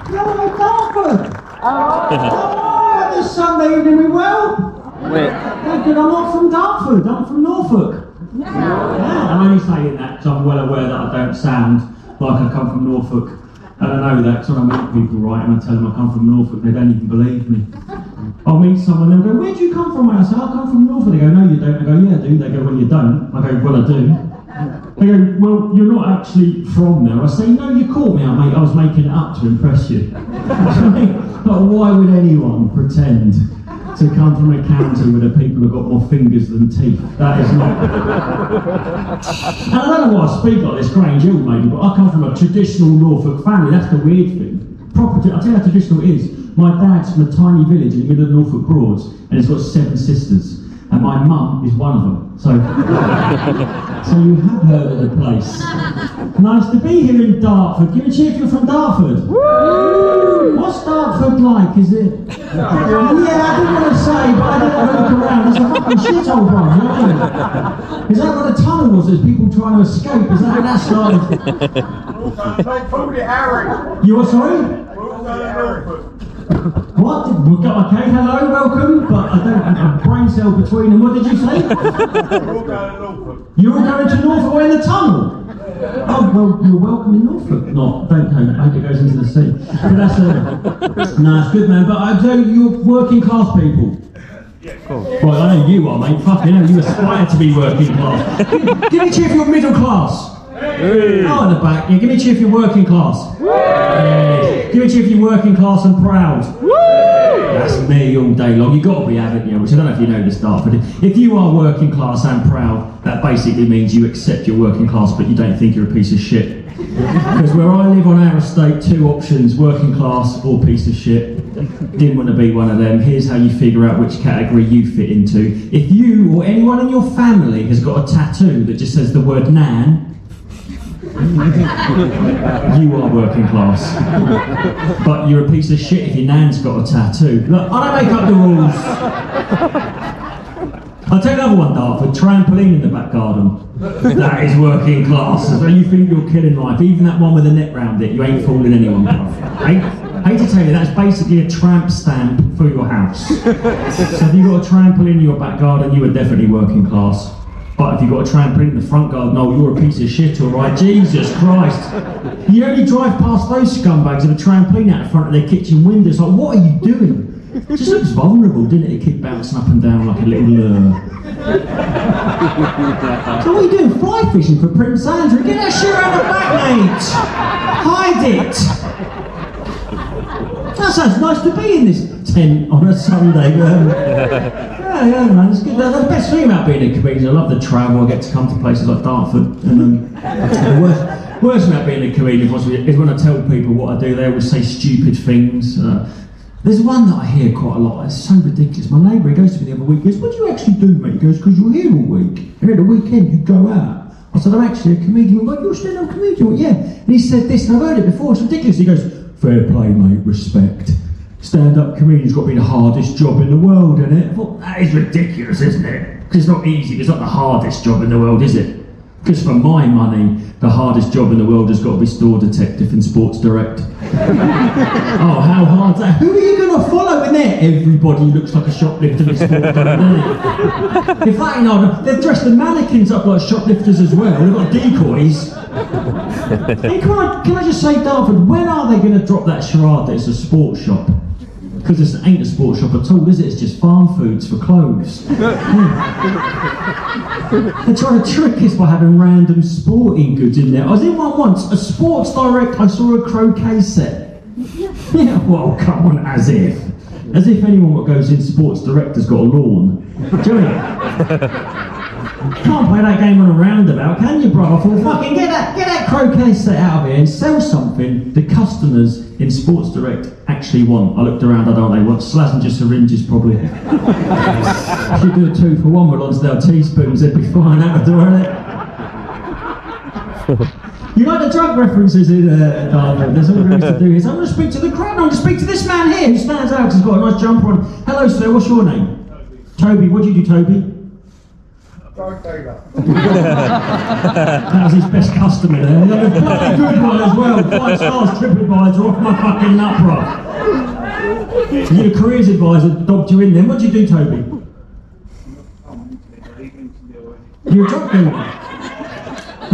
Hello, Dartford! Oh, this Sunday evening, we well? Yeah, good. I'm not from Dartford, I'm from Norfolk. Yeah, I'm only saying that because I'm well aware that I don't sound like I come from Norfolk. And I know that because when I meet people, right, and I tell them I come from Norfolk, they don't even believe me. I'll meet someone, they'll go, where do you come from? And I say, I come from Norfolk. They go, no you don't. I go, yeah I do. They go, well you don't. I go, well I do. They go, well you're not actually from there. I say, no you caught me out mate, I was making it up to impress you. But why would anyone pretend to come from a county where the people have got more fingers than teeth? That is not... And I don't know why I speak like this, Grange Hill maybe, but I come from a traditional Norfolk family. That's the weird thing. I'll tell you how traditional it is. My dad's from a tiny village in the middle of Norfolk Broads, and he's got 7 sisters, and my mum is one of them. So, so you have heard of the place. Nice to be here in Dartford. Give me a cheer if you're from Dartford. Woo! What's Dartford like, is it? Yeah, I didn't want to say, but I didn't want to look around. It's a fucking shithole, bro, you know what I mean? Is that where the tunnel was? There's people trying to escape? Is that where that started? You were sorry? What? Okay, hello, welcome, but I don't have a brain cell between them. What did you say? We're all going to Norfolk. You're all going to Norfolk? We're in the tunnel? Oh, well, you're welcome in Norfolk. No, don't go. I hope it goes into the sea. But that's no, it's good, man. But I tell you, you're working class people. Cool. Right, I know you are, mate. Fucking hell, you aspire to be working class. Give me a cheer if you're middle class. Hey. Oh, in the back. Yeah, give me a cheer if you're working class. Yeah. Give me a cheer if you're working class and proud. Woo! That's me all day long. You've got to be, haven't you? Which I don't know if you know this, but if you are working class and proud, that basically means you accept your working class, but you don't think you're a piece of shit. Because where I live on our estate, 2 options: working class or piece of shit. Didn't want to be one of them. Here's how you figure out which category you fit into. If you or anyone in your family has got a tattoo that just says the word nan, you are working class. But you're a piece of shit if your nan's got a tattoo. Look, I don't make up the rules. I'll tell you another one, Dartford. Trampoline in the back garden. That is working class. So you think you're killing life. Even that one with a net round it, you ain't fooling anyone, bruv. Hate to tell you, that's basically a tramp stamp for your house. So if you've got a trampoline in your back garden, you are definitely working class. But if you've got a trampoline in the front garden, oh, you're a piece of shit, alright? Jesus Christ. You only drive past those scumbags with a trampoline out the front of their kitchen window. It's like, what are you doing? It just looks vulnerable, didn't it? It kept bouncing up and down like a little lure. So what are you doing? Fly fishing for Prince Andrew? Get that shit out of the back, mate! Hide it! That sounds nice to be in this tent on a Sunday. Yeah, man, it's good. The best thing about being a comedian, I love the travel. I get to come to places like Dartford. And the worst thing about being a comedian is when I tell people what I do, they always say stupid things. There's one that I hear quite a lot. It's so ridiculous. My neighbour, he goes to me the other week, he goes, what do you actually do, mate? He goes, because you're here all week. And at the weekend, you go out. I said, I'm actually a comedian. He went, you're still a comedian? Went, yeah. And he said this, and I've heard it before. It's ridiculous. He goes, fair play, mate, respect. Stand-up comedian's got to be the hardest job in the world, isn't it? I thought, that is ridiculous, isn't it? Because it's not easy, it's not the hardest job in the world, is it? Because for my money, the hardest job in the world has got to be store detective in Sports Direct. Oh, how hard's that? Who are you going to follow in there? Everybody looks like a shoplifter in Sports Direct, doesn't it? In fact, you know, they've dressed the mannequins up like shoplifters as well. They've got decoys. Hey, can I just say, Dartford, when are they going to drop that charade that it's a sports shop? Because it ain't a sports shop at all, is it? It's just farm foods for clothes. They're trying to trick us by having random sporting goods in there. I was in one once, a Sports Direct, I saw a croquet set. Yeah, well, come on, as if. As if anyone that goes in Sports Direct has got a lawn. Do you know? Can't play that game on a roundabout, can you, bro? I thought, fucking get that croquet set out of here and sell something the customers in Sports Direct actually want. I looked around, I don't know, they want Slazenger syringes probably. Should do a 2 for 1 with Lonsdale teaspoons, they'd be flying out the door, innit? You like the drug references in Dartford? There's all there is to do here. So I'm going to speak to the crowd, I'm going to speak to this man here who stands out because he's got a nice jumper on. Hello sir, what's your name? Toby. What do you do, Toby? That was his best customer there. And a bloody good one as well. 5 stars TripAdvisor off my fucking nut, bro. So your careers advisor dobbed you in then. What did you do, Toby? You're a job doer. I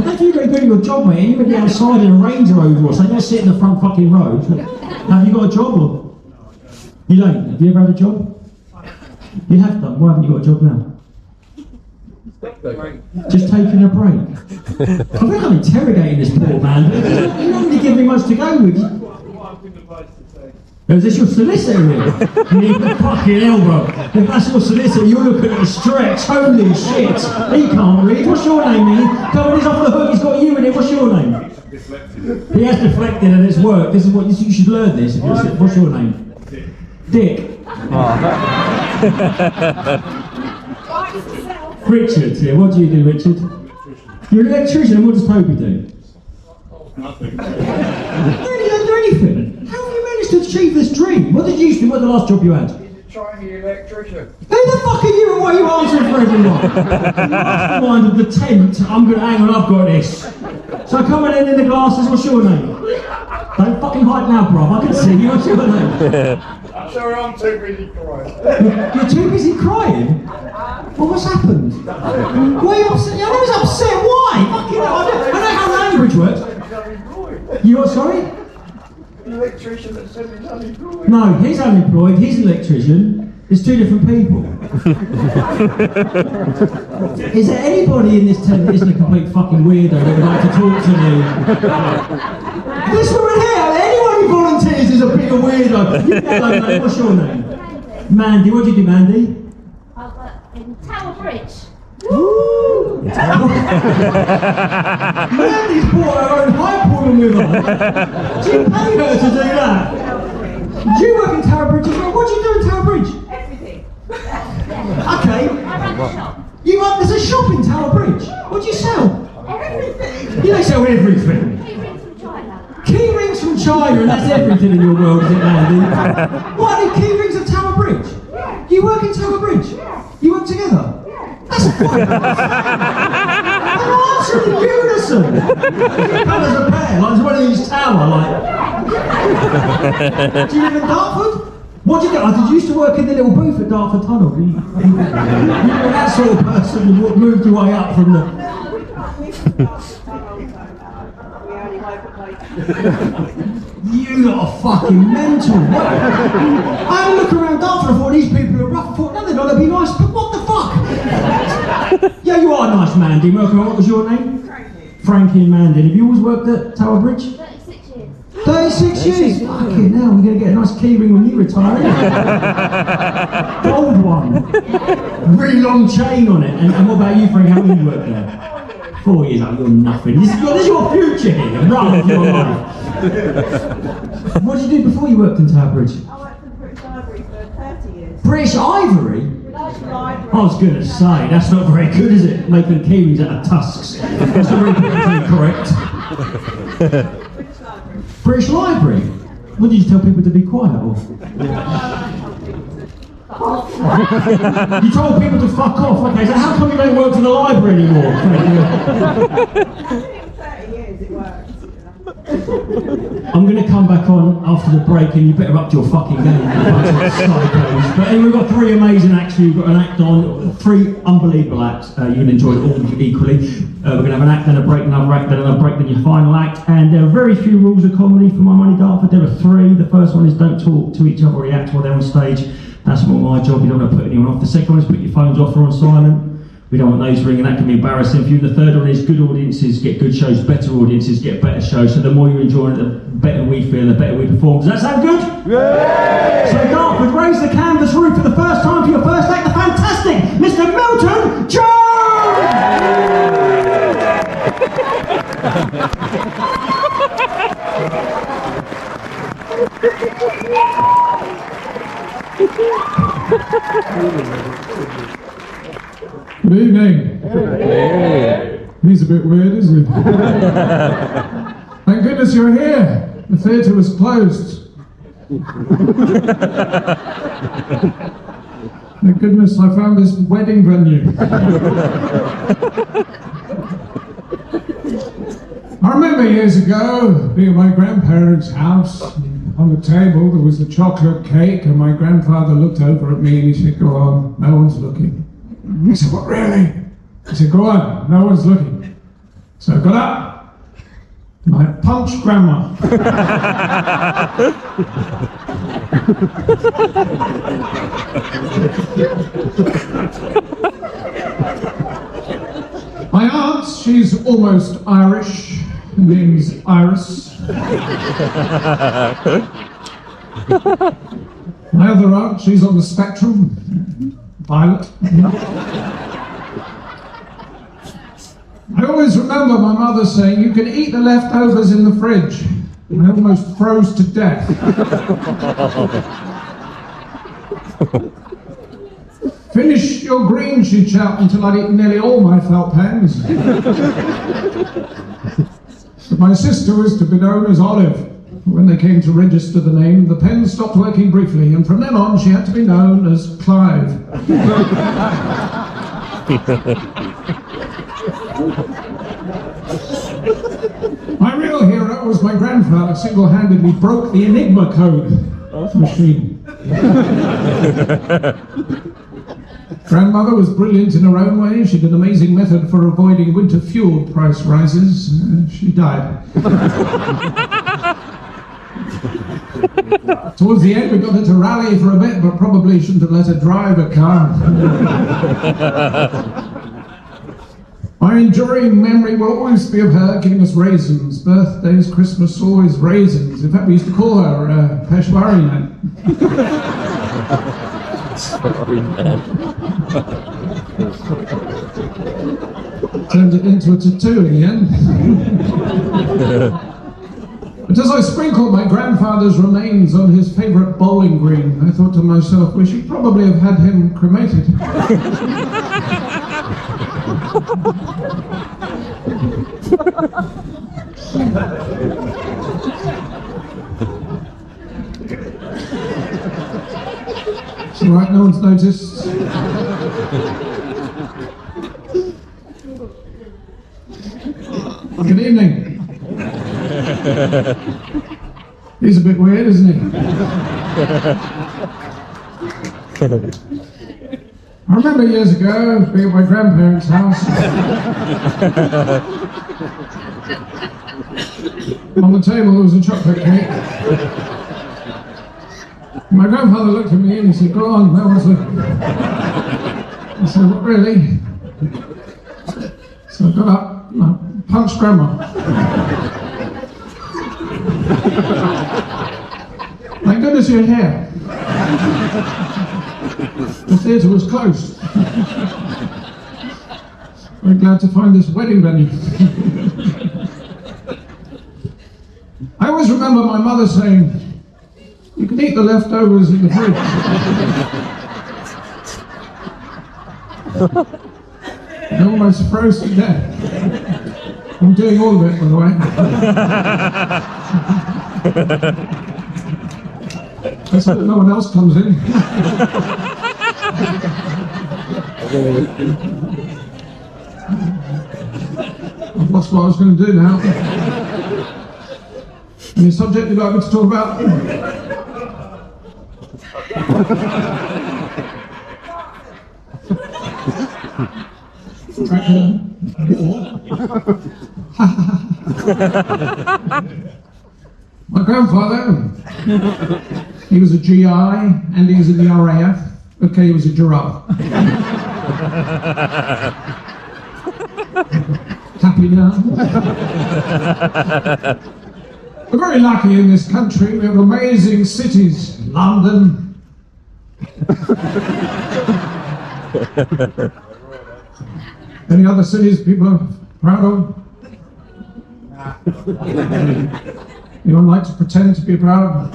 don't think you're very good at your job, mate. You're going to be outside in a Range Rover or something. You're sitting in the front fucking road. Have you got a job or? You don't? Have you ever had a job? You have done. Why haven't you got a job now? Just taking a break. I think I'm interrogating this poor man. You don't really give me much to go with. Is this your solicitor here? You need the fucking elbow. If that's your solicitor, you're looking at a stretch. Holy shit. He can't read. What's your name, Ian? Come on, he's off the hook. He's got you in it. What's your name? He has deflected and it's worked. This is what you should learn this. What's your name? Dick. Richard, yeah, what do you do, Richard? You're an electrician, and what does Toby do? Nothing. Really, don't do anything? How have you managed to achieve this dream? What did you used to do? What was the last job you had? Trying the electrician. Who the fuck are you and why are you answering for everyone? The mastermind of the tent, I'm gonna hang on, I've got this. So come on in the glasses, what's your name? Don't fucking hide now, bro, I can see you, what's your name? Sorry, I'm too busy crying. You're too busy crying? Well, what's happened? Why are you upset? I was upset, why? Fucking hell, I know how language works. You what, sorry? The electrician that said he's unemployed. No, he's unemployed, he's an electrician. It's 2 different people. Is there anybody in this tent that isn't a complete fucking weirdo that would like to talk to me? This woman here, anyone who volunteers is a bigger weirdo. You hello, mate, what's your name? Mandy, what do you do, Mandy? I work in Tower Bridge. Woo! Mandy's brought her own pipe woman with her. Do you pay her to do that? Do you work in Tower Bridge as well? What do you do in Tower Bridge? Everything. Okay. I run a shop. There's a shop in Tower Bridge. What do you sell? Everything. You don't sell everything. Key rings from China. Key rings from China, and that's everything in your world, is it, Mandy? What, the key rings of Tower Bridge? Yeah. You work in Tower Bridge? Yeah. You work together? Yeah. That's a quite nice. They're answering in unison. You come as a pair, like one of these tower, like. Do you live in Dartford? What do you do? Did you used to work in the little booth at Dartford Tunnel? You were that sort of person who moved your way up from the. You lot are fucking mental. I had a look around Dartford and thought these people are rough. I thought, no, they're not, they'll be nice, but what the fuck? Yeah, you are nice, Mandy. Welcome. What was your name? Frankie and Mandy. Have you always worked at Tower Bridge? 36 years. 36 years? Fucking hell, we're going to get a nice key ring when you retire. Gold one. Really long chain on it. And what about you, Frank? How long have you worked there? 4 years. Oh, you're nothing. This is your future here. Run with your life. What did you do before you worked in Tower Bridge? I worked for the British Library for 30 years. British Ivory? British Library. I was going to say, that's not very good, is it? Making key rings out of tusks. That's not very politically correct. British Library. British Library? What did you tell people to be quiet or? You told people to fuck off. Okay, so how come you don't work for the library anymore? 30 years it worked. I'm going to come back on after the break and you better up your fucking game. You bunch of psychos. But anyway, we've got 3 amazing acts. We've got an act on, 3 unbelievable acts. You can enjoy it all equally. We're going to have an act, then a break, another act, then another break, then your final act. And there are very few rules of comedy for My Money Dartford. There are 3. The first one is don't talk to each other or react while they're on stage. That's not my job. You don't want to put anyone off. The second one is put your phones off or on silent. We don't want those ringing, that can be embarrassing for you. The third one is good audiences get good shows, better audiences get better shows. So the more you enjoy it, the better we feel, the better we perform. Does that sound good? Yeah! So Dartford, raise the canvas roof for the first time for your first act, the fantastic Mr. Milton Jones! Good evening. Hey. He's a bit weird, isn't he? Thank goodness you're here. The theatre was closed. Thank goodness I found this wedding venue. I remember years ago being at my grandparents' house. On the table there was a chocolate cake, and my grandfather looked over at me and he said, "Go on, no one's looking." I said, "What, really?" He said, "Go on, no one's looking." So I got up and I punched Grandma. My aunt, she's almost Irish. Her name's Iris. My other aunt, she's on the spectrum. Violet. I always remember my mother saying, "You can eat the leftovers in the fridge." I almost froze to death. "Finish your green," she'd shout, until I'd eaten nearly all my felt pens. But my sister was to be known as Olive. When they came to register the name, the pen stopped working briefly, and from then on she had to be known as Clive. My real hero was my grandfather. Single-handedly broke the Enigma code machine. Grandmother was brilliant in her own way. She had an amazing method for avoiding winter fuel price rises. She died. Towards the end, we got her to rally for a bit, but probably shouldn't have let her drive a car. My enduring memory will always be of her giving us raisins. Birthdays, Christmas, always raisins. In fact, we used to call her Peshwari Man. Turned it into a tattoo in the end. But as I sprinkled my grandfather's remains on his favourite bowling green, I thought to myself, we should probably have had him cremated. It's all right, no one's noticed. Good evening. He's a bit weird, isn't he? I remember years ago being at my grandparents' house. On the table there was a chocolate cake. My grandfather looked at me and he said, "Go on, no one's looking." I said, "What, really?" So I got up and I punched Grandma. "Thank goodness you're here. The theatre was closed. Very glad to find this wedding venue." I always remember my mother saying, "You can eat the leftovers in the fridge." I almost froze to death. I'm doing all of it, by the way. Let's hope no one else comes in. I've lost what I was going to do now. Any subject you'd like me to talk about? My grandfather, he was a GI and he was in the RAF. Okay, he was a giraffe. Happy now? We're very lucky in this country. We have amazing cities. London. Any other cities people are proud of? Anyone like to pretend to be proud?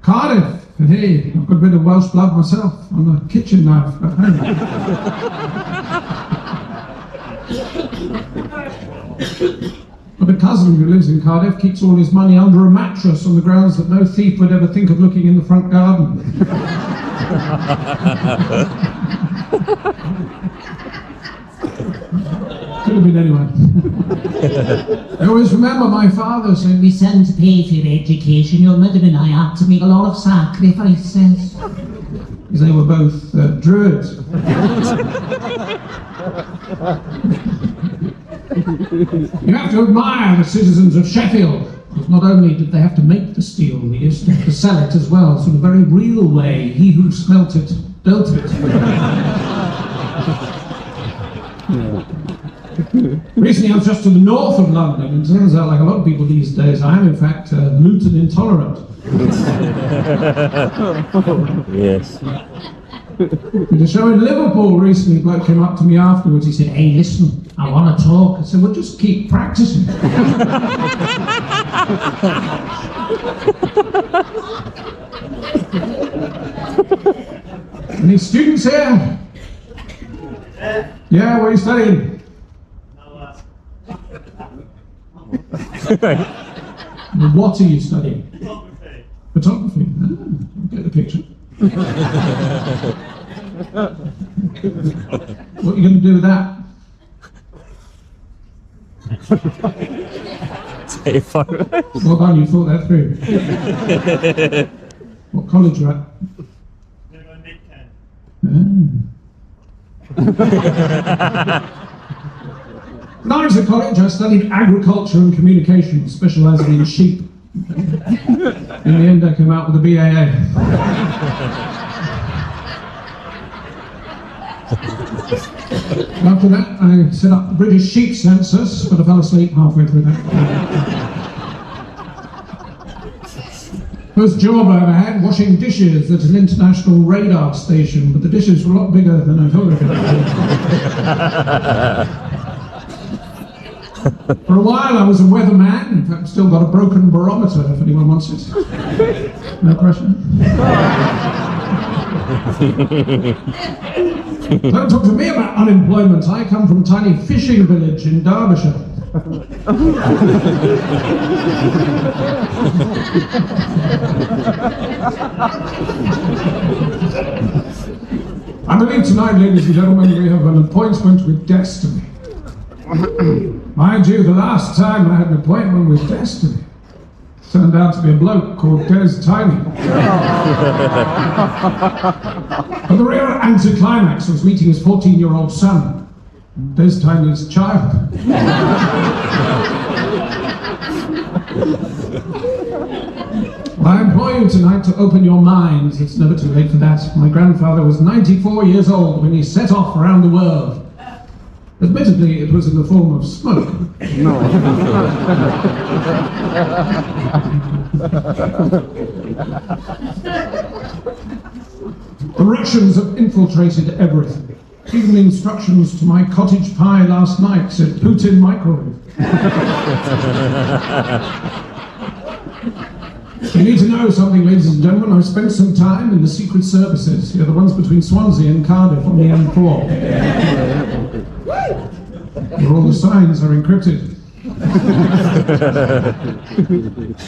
Cardiff. Hey, I've got a bit of Welsh blood myself. I'm a kitchen knife at home. Got a cousin who lives in Cardiff keeps all his money under a mattress on the grounds that no thief would ever think of looking in the front garden. Could have been anyone. I always remember my father saying, "My son, to pay for your education, your mother and I had to make a lot of sacrifices." Because they were both druids. You have to admire the citizens of Sheffield, because not only did they have to make the steel, they used to have to sell it as well, so in a very real way. He who smelt it, dealt it. Recently I was just to the north of London, and it turns out, like a lot of people these days, I am in fact gluten intolerant. Yes. Did a show in Liverpool recently. A bloke came up to me afterwards. He said, "Hey, listen, I want to talk." I said, "Well, just keep practicing." Any students here? Yeah, what are you studying? What are you studying? Photography. Ah, get the picture. What are you going to do with that? Take a photo. Well done, you thought that through. What college are you at? When I was at college, I studied agriculture and communication, specialising in sheep. In the end, I came out with a BAA. After that, I set up the British sheep census, but I fell asleep halfway through that. First job I ever had, washing dishes at an international radar station, but the dishes were a lot bigger than I thought they were. For a while I was a weatherman. In fact, I've still got a broken barometer if anyone wants it. No pressure. Don't talk to me about unemployment. I come from a tiny fishing village in Derbyshire. I believe tonight, ladies and gentlemen, we have an appointment with destiny. Mind you, the last time I had an appointment with destiny turned out to be a bloke called Des Tiny. But the real anticlimax was meeting his 14-year-old son, Des Tiny's child. I implore you tonight to open your minds. It's never too late for that. My grandfather was 94 years old when he set off around the world. Admittedly, it was in the form of smoke. No. The Russians have infiltrated everything. Even the instructions to my cottage pie last night said Putin microwave. You need to know something, ladies and gentlemen. I spent some time in the secret services. The ones between Swansea and Cardiff on the M4. Where all the signs are encrypted.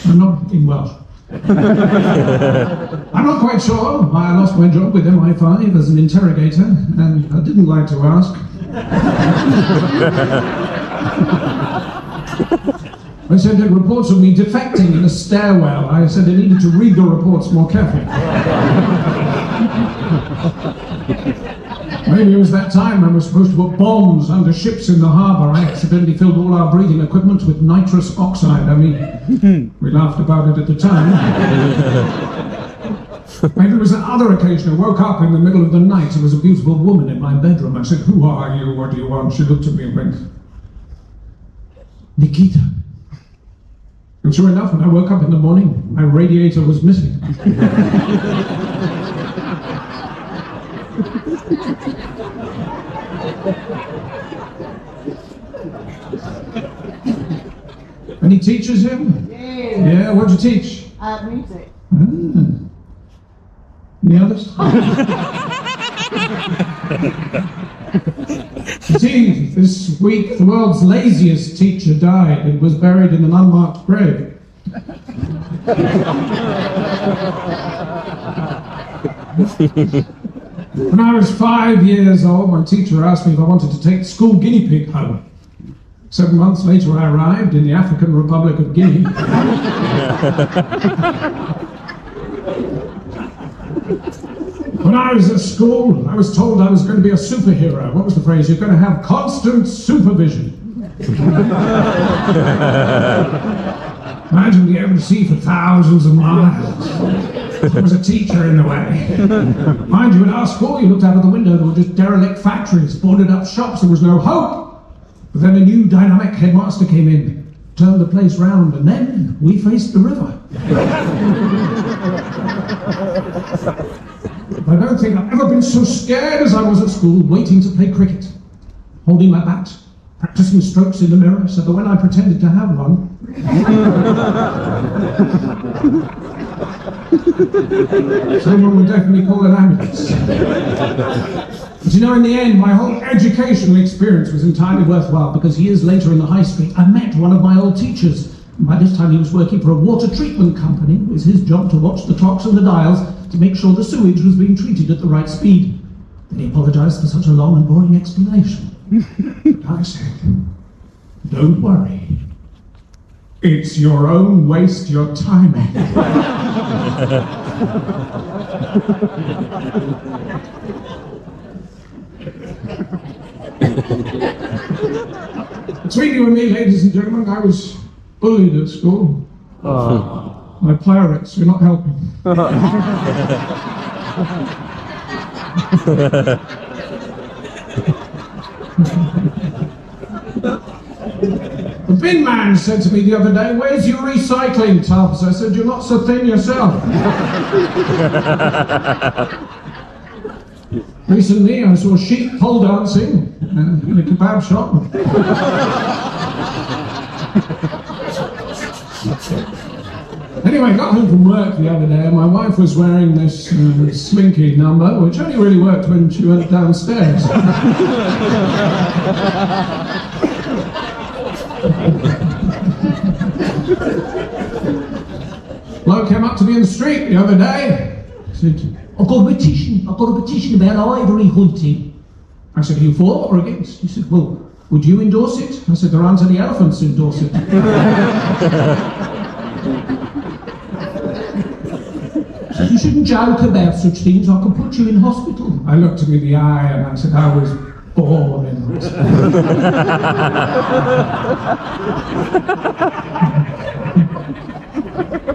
I'm not in Welsh. I'm not quite sure why I lost my job with MI5 as an interrogator, and I didn't like to ask. I said there were reports of me defecting in a stairwell. I said I needed to read the reports more carefully. Maybe it was that time I was supposed to put bombs under ships in the harbour. I accidentally filled all our breathing equipment with nitrous oxide. I mean, we laughed about it at the time. Maybe it was another occasion. I woke up in the middle of the night. There was a beautiful woman in my bedroom. I said, "Who are you? What do you want?" She looked at me and went, "Nikita." And sure enough, when I woke up in the morning, my radiator was missing. Any teachers here? Yeah, what'd you teach? Music. Any others? You see, this week the world's laziest teacher died and was buried in an unmarked grave. When I was 5 years old, my teacher asked me if I wanted to take the school guinea pig home. 7 months later, I arrived in the African Republic of Guinea. When I was at school, I was told I was going to be a superhero. What was the phrase? You're going to have constant supervision. Imagine being able to see for thousands of miles. There was a teacher in the way. Mind you, at our school, you looked out of the window, there were just derelict factories, boarded up shops, there was no hope. But then a new dynamic headmaster came in, turned the place round, and then we faced the river. I don't think I've ever been so scared as I was at school, waiting to play cricket, holding my bat, practicing strokes in the mirror, so that when I pretended to have one, someone would definitely call an ambulance. But you know, in the end, my whole educational experience was entirely worthwhile, because years later in the high street, I met one of my old teachers. By this time he was working for a water treatment company. It was his job to watch the clocks and the dials to make sure the sewage was being treated at the right speed. Then he apologized for such a long and boring explanation. But I said, don't worry. It's your own waste you're timing. Between you and me, ladies and gentlemen, I was bullied at school. My playwrights were not helping. The bin man said to me the other day, "Where's your recycling tubs?" I said, "You're not so thin yourself." Recently, I saw sheep pole dancing in a kebab shop. Anyway, I got home from work the other day and my wife was wearing this slinky number, which only really worked when she went downstairs. Bloke came up to me in the street the other day. He said, I've got a petition about ivory hunting. I said, are you for or against? He said, well, would you endorse it? I said, there aren't any elephants to endorse it. Said, you shouldn't joke about such things, I could put you in hospital. I looked him in the eye and I said, I was born in hospital.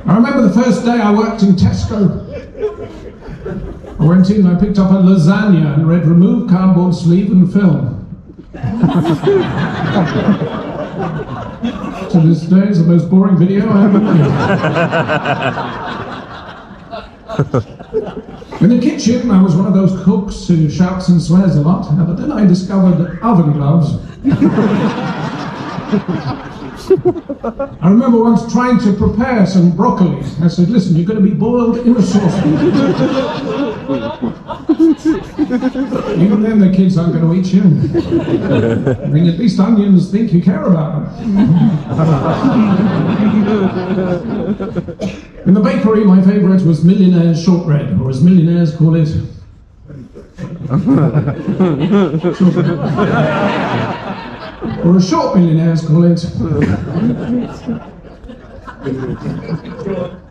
I remember the first day I worked in Tesco. I went in, I picked up a lasagna and read remove cardboard sleeve and film. To this day, it's the most boring video I ever made. In the kitchen, I was one of those cooks who shouts and swears a lot, but then I discovered oven gloves. I remember once trying to prepare some broccoli. I said, listen, you're going to be boiled in a saucepan. Even then the kids aren't going to eat you. I mean, at least onions think you care about them. In the bakery, my favourite was millionaire's shortbread, or as millionaires call it, shortbread. Or as short millionaires call it,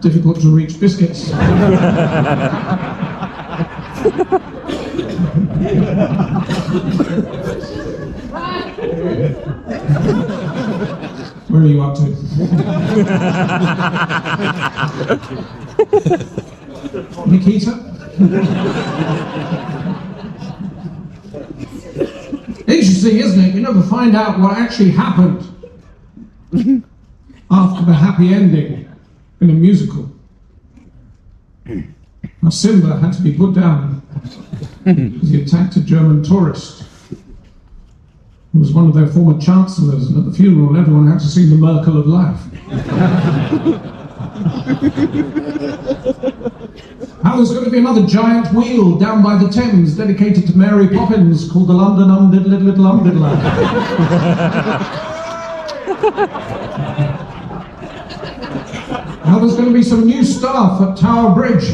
difficult to reach biscuits. Where are you up to? Nikita? Interesting, isn't it? You never find out what actually happened after the happy ending in a musical. Now, Simba had to be put down because he attacked a German tourist who was one of their former chancellors, and at the funeral everyone had to sing the Merkel of Life. How there's going to be another giant wheel down by the Thames dedicated to Mary Poppins called the London Umdiddle Umdiddler. How there's going to be some new staff at Tower Bridge.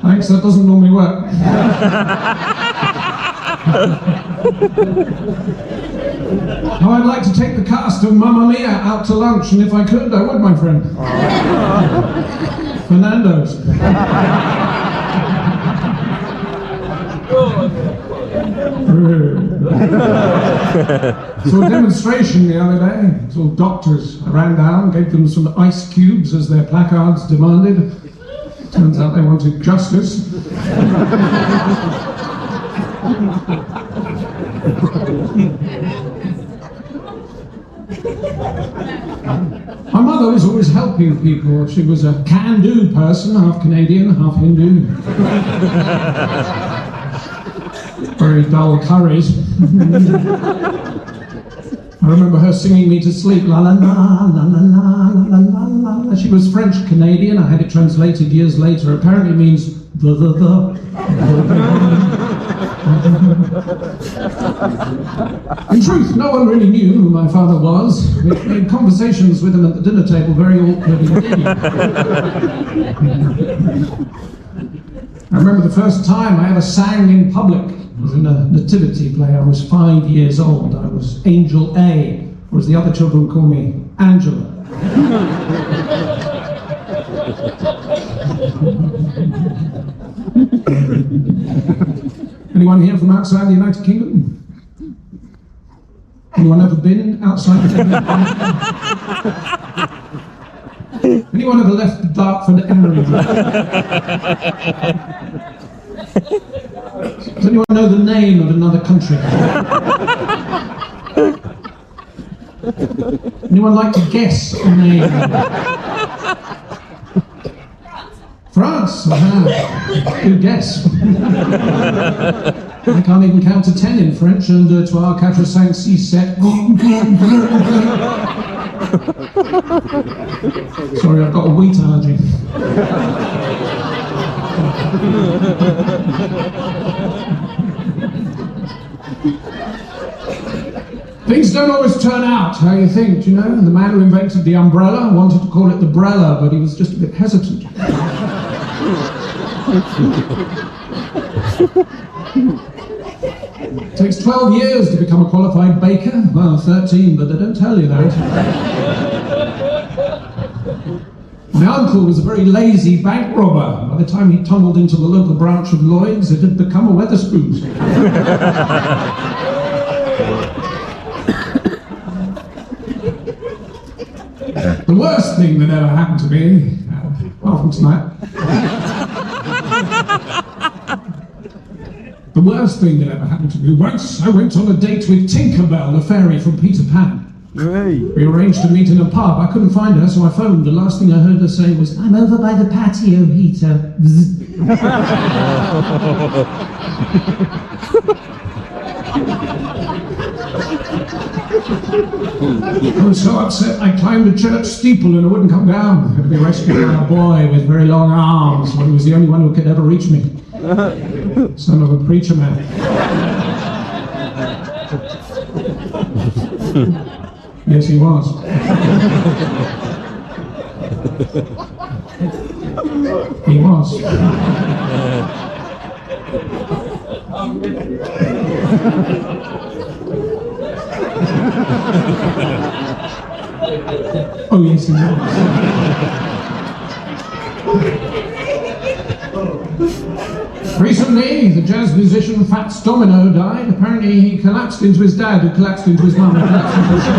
Thanks, that doesn't normally work. How I'd like to take the cast of Mamma Mia out to lunch, and if I could, I would, my friend. Fernando's. So a demonstration the other day. So doctors, I ran down, gave them some ice cubes as their placards demanded. Turns out they wanted justice. My mother was always helping people. She was a can-do person, half Canadian, half Hindu. Very dull curries. I remember her singing me to sleep, la la la la la la la la la. She was French Canadian. I had it translated years later. Apparently means the. In truth, no one really knew who my father was, which made conversations with him at the dinner table very awkward indeed. I remember the first time I ever sang in public. It was in a nativity play. I was 5 years old. I was Angel A, or as the other children call me, Angela. Anyone here from outside the United Kingdom? Anyone ever been outside the Kingdom? Anyone ever left the Dartford area? Does anyone know the name of another country? Anyone like to guess a name? France. Good guess. I can't even count to 10 in French, and to our 4, 5, 6, 7. Sorry, I've got a wheat allergy. Things don't always turn out how you think, you know? And the man who invented the umbrella wanted to call it the brella, but he was just a bit hesitant. It takes 12 years to become a qualified baker. Well, 13, but they don't tell you that. My uncle was a very lazy bank robber. By the time he tunnelled into the local branch of Lloyd's, it had become a Wetherspoons. The worst thing that ever happened to me, apart from tonight, the worst thing that ever happened to me, once I went on a date with Tinkerbell, the fairy from Peter Pan. We arranged to meet in a pub. I couldn't find her, so I phoned. The last thing I heard her say was, "I'm over by the patio heater." I was so upset I climbed the church steeple and it wouldn't come down. I had to be rescued by a boy with very long arms, but he was the only one who could ever reach me. Son of a preacher man. Yes, he was. He was. Oh, yes, he was. Recently, the jazz musician Fats Domino died. Apparently, he collapsed into his dad, who collapsed into his mum, who collapsed into his son.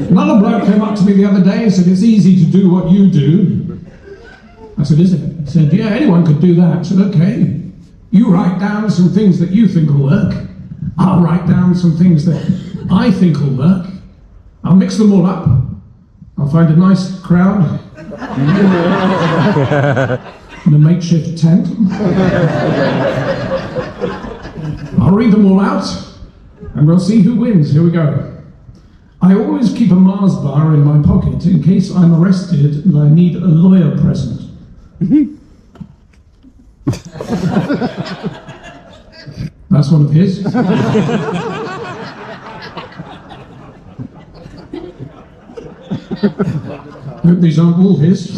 Another bloke came up to me the other day and said, "It's easy to do what you do." I said, "Is it?" He said, "Yeah, anyone could do that." I said, "Okay. You write down some things that you think will work. I'll write down some things that I think will work. I'll mix them all up. I'll find a nice crowd in a makeshift tent. I'll read them all out, and we'll see who wins. Here we go. I always keep a Mars bar in my pocket in case I'm arrested and I need a lawyer present. That's one of his. Hope these aren't all his.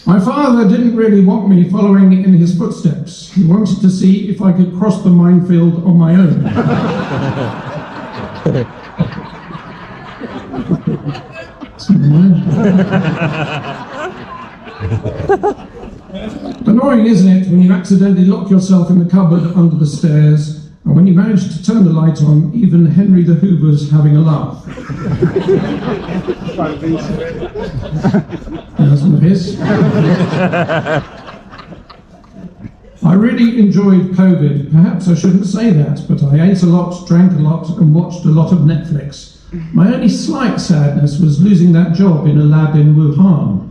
My father didn't really want me following in his footsteps. He wanted to see if I could cross the minefield on my own. Annoying, isn't it, when you accidentally lock yourself in the cupboard under the stairs, and when you manage to turn the light on, even Henry the Hoover's having a laugh. That's one of his. I really enjoyed COVID. Perhaps I shouldn't say that, but I ate a lot, drank a lot, and watched a lot of Netflix. My only slight sadness was losing that job in a lab in Wuhan.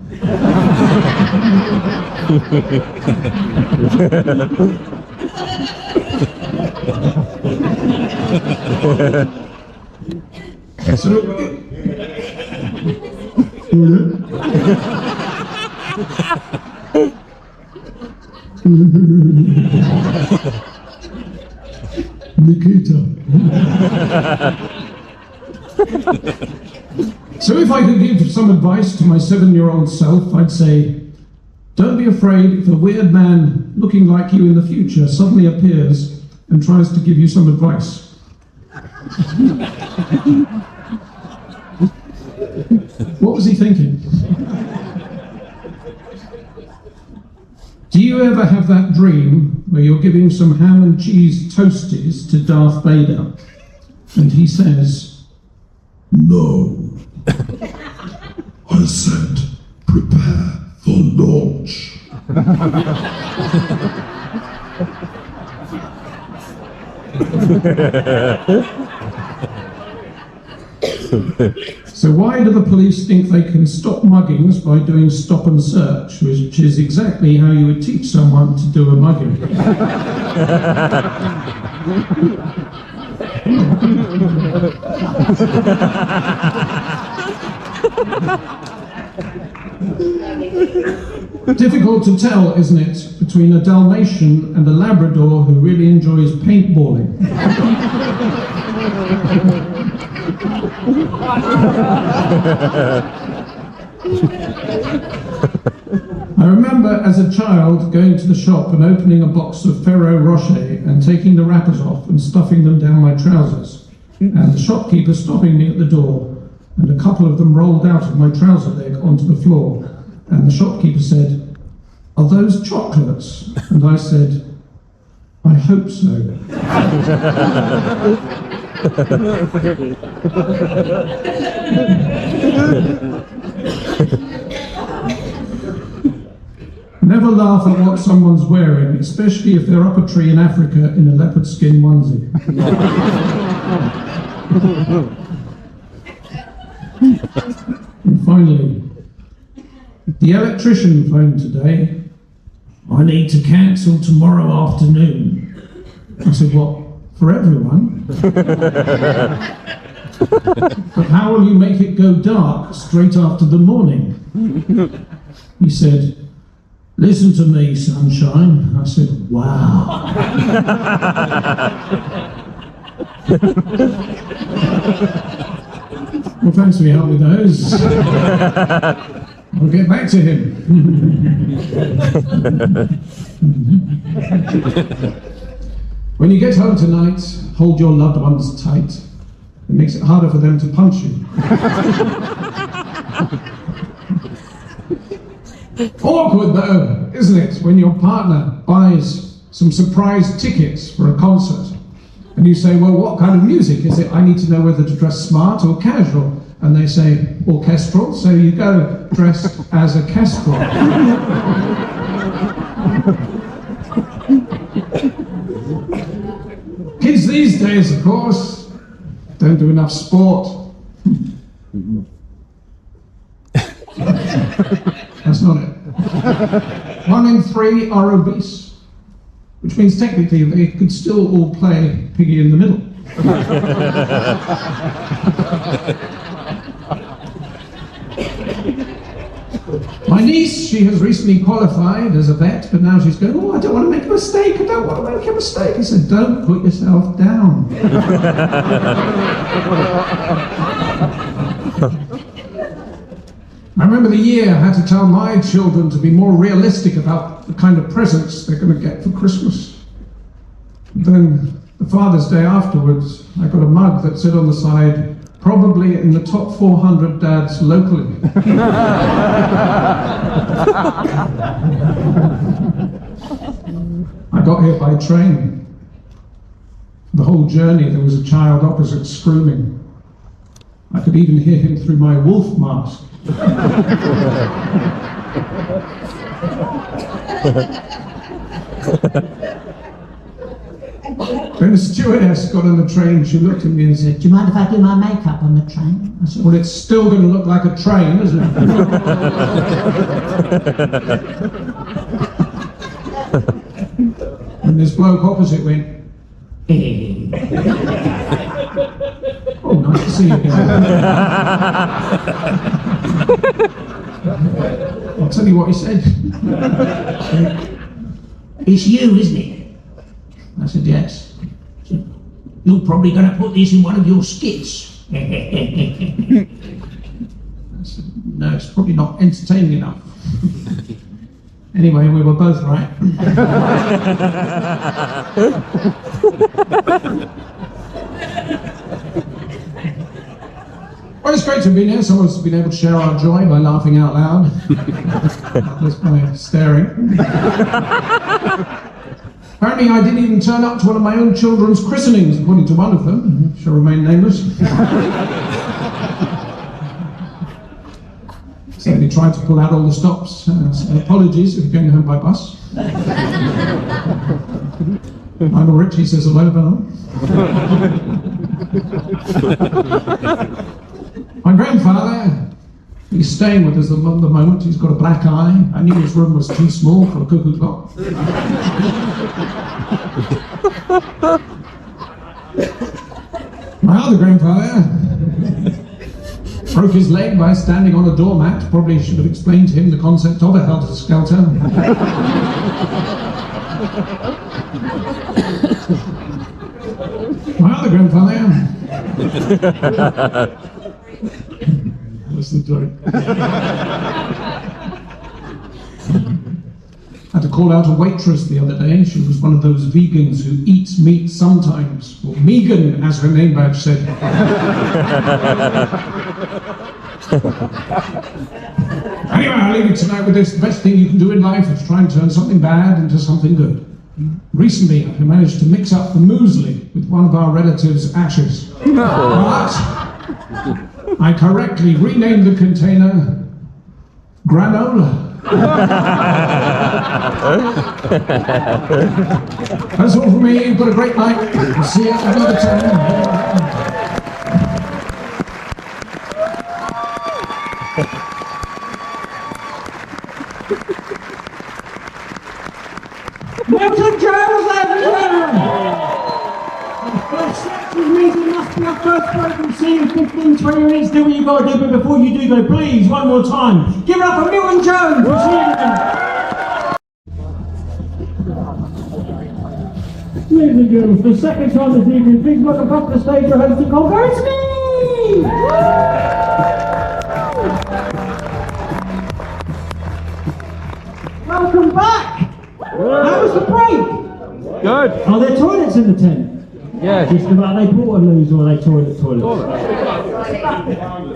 Nikita. So if I could give some advice to my 7-year-old self, I'd say, don't be afraid if a weird man looking like you in the future suddenly appears and tries to give you some advice. What was he thinking? Do you ever have that dream where you're giving some ham and cheese toasties to Darth Vader and he says, "No." I said, "Prepare for launch." So why do the police think they can stop muggings by doing stop and search, which is exactly how you would teach someone to do a mugging? Difficult to tell, isn't it, between a Dalmatian and a Labrador who really enjoys paintballing. I remember as a child going to the shop and opening a box of Ferrero Rocher and taking the wrappers off and stuffing them down my trousers, and the shopkeeper stopping me at the door, and a couple of them rolled out of my trouser leg onto the floor, and the shopkeeper said, "Are those chocolates?" And I said, "I hope so." Never laugh at what someone's wearing, especially if they're up a tree in Africa in a leopard skin onesie. And finally, the electrician phoned today. "I need to cancel tomorrow afternoon." I said, "What, for everyone?" "But how will you make it go dark straight after the morning?" He said, "Listen to me, sunshine." I said, "Wow." Well, thanks for your help with those. I'll get back to him. When you get home tonight, hold your loved ones tight. It makes it harder for them to punch you. Awkward though, isn't it, when your partner buys some surprise tickets for a concert and you say, "Well, what kind of music is it? I need to know whether to dress smart or casual." And they say, "Orchestral," so you go dressed as a kestrel. Kids these days, of course, don't do enough sport. That's not it. 1 in 3 are obese. which means technically they could still all play Piggy in the Middle. My niece, she has recently qualified as a vet, but now she's going, oh, I don't want to make a mistake, I don't want to make a mistake. I said, don't put yourself down. I remember the year I had to tell my children to be more realistic about the kind of presents they're going to get for Christmas. Then, the Father's Day afterwards, I got a mug that said on the side, probably in the top 400 dads locally. I got here by train. The whole journey there was a child opposite screaming. I could even hear him through my wolf mask. When the stewardess got on the train, she looked at me and said, do you mind if I do my makeup on the train? I said, well, it's still going to look like a train, isn't it? And this bloke opposite went, hey. Oh, nice to see you again. I'll tell you what he said. It's you, isn't it? I said, yes. He said, you're probably going to put this in one of your skits. I said, no, it's probably not entertaining enough. Anyway, we were both right. Well, it's great to be here. Someone's been able to share our joy by laughing out loud. Just by staring. Apparently I didn't even turn up to one of my own children's christenings, according to one of them, shall remain nameless. So they tried to pull out all the stops. So apologies if you're going home by bus. Lionel Richie says hello, fellow. My grandfather, he's staying with us at the moment. He's got a black eye. I knew his room was too small for a cuckoo clock. My other grandfather broke his leg by standing on a doormat. Probably should have explained to him the concept of a helter-skelter. My other grandfather... That's the joke. I had to call out a waitress the other day. She was one of those vegans who eats meat sometimes. Or Megan, as her name badge said. Anyway, I'll leave you tonight with this. The best thing you can do in life is try and turn something bad into something good. Recently, I managed to mix up the muesli with one of our relatives' ashes. But I correctly renamed the container granola. That's all from me. You've got a great night. See you another time. Milton Jones, ladies and gentlemen! First section means it must be our first break from seeing 15, 20 minutes. Do what you've got to do, but before you do go, please, one more time, give it up for Milton Jones for seeing them. Ladies and gentlemen, for the second time this evening, please welcome back to the stage your host and conqueror, it's me! Welcome back! How was the break? Good. Are there toilets in the tent? Yes. Just about they Portaloos or are they toilets?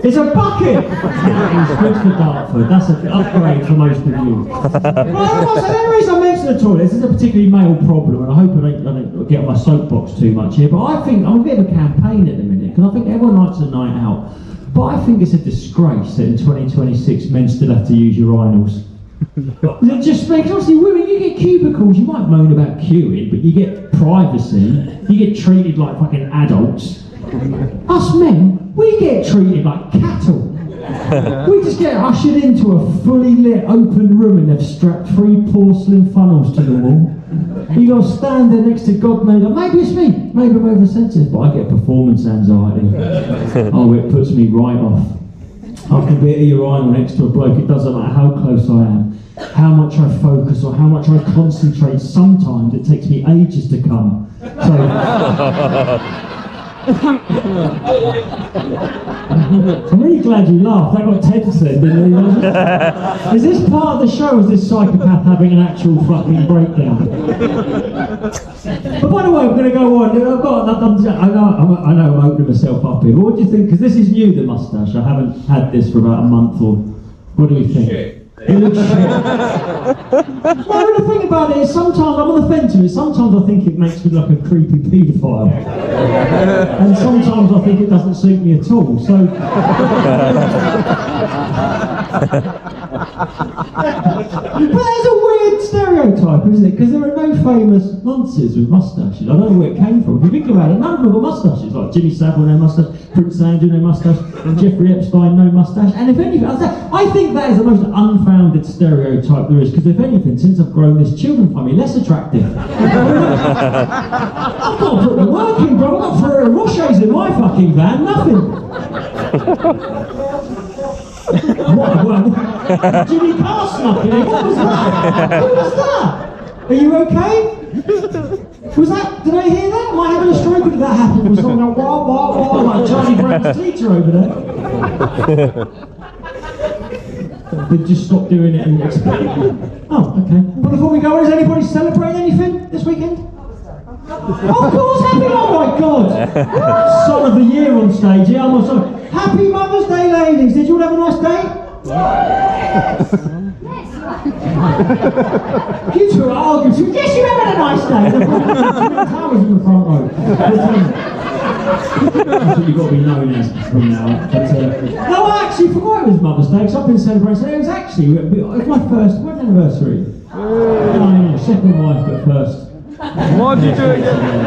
It's a bucket! It's good for Dartford, that's an upgrade for most of you. Well, the only reason I mention the toilets is a particularly male problem, and I hope I don't get on my soapbox too much here, but I think I'm a bit of a campaign at the minute, because I think everyone likes a night out, but I think it's a disgrace that in 2026 men still have to use urinals. Just because obviously women, you get cubicles, you might moan about queuing, but you get privacy, you get treated like fucking adults. Us men, we get treated like cattle. We just get ushered into a fully lit open room and they've strapped 3 porcelain funnels to the wall. You got to stand there next to God made up. Maybe it's me, maybe I'm oversensitive, but I get performance anxiety. Oh, it puts me right off. I can be at a urinal next to a bloke, it doesn't matter how close I am, how much I focus or how much I concentrate. Sometimes it takes me ages to come. So, I'm really glad you laughed. That got tense then, didn't it? Is this part of the show? Is this psychopath having an actual fucking breakdown? But by the way, I'm going to go on. I know I'm opening myself up here. But what do you think? Because this is new, the moustache. I haven't had this for about a month. Or what do we think? Shit. It looks shit. Well, the thing about it is sometimes I'm on the fence with it. Sometimes I think it makes me like a creepy paedophile, and sometimes I think it doesn't suit me at all. So. But there's a weird stereotype, isn't it? Because there are no famous nonces with moustaches. I don't know where it came from. If you think about it, none of them got moustaches. Like Jimmy Savile, no moustache. Prince Andrew, no moustache. Jeffrey Epstein, no moustache. And if anything, I think that is the most unfounded stereotype there is. Because if anything, since I've grown this, children find me less attractive. I've got to put the work in, bro. I've got Ferrero Rochers in my fucking van. Nothing. What? Jimmy Carr snuck in it. What was that? Who was that? Are you okay? Was that? Did I hear that? Am I having a stroke? Or did that happen? Was someone going wah wah wah like Charlie Brown's teacher over there? They just stop doing it and explain. Oh, okay. But before we go, is anybody celebrating anything this weekend? Of course, happy! Oh my God! Son of the year on stage. Yeah, I'm sorry. Happy Mother's Day, ladies. Did you all have a nice day? You two are arguing. Yes, you have had a nice day. Towers in the front row. That's what you've got to be known as from now. But, no, I actually forgot it was Mother's Day because I've been celebrating. It was actually it was my first wedding anniversary. Second wife, but first. Why did you do it again?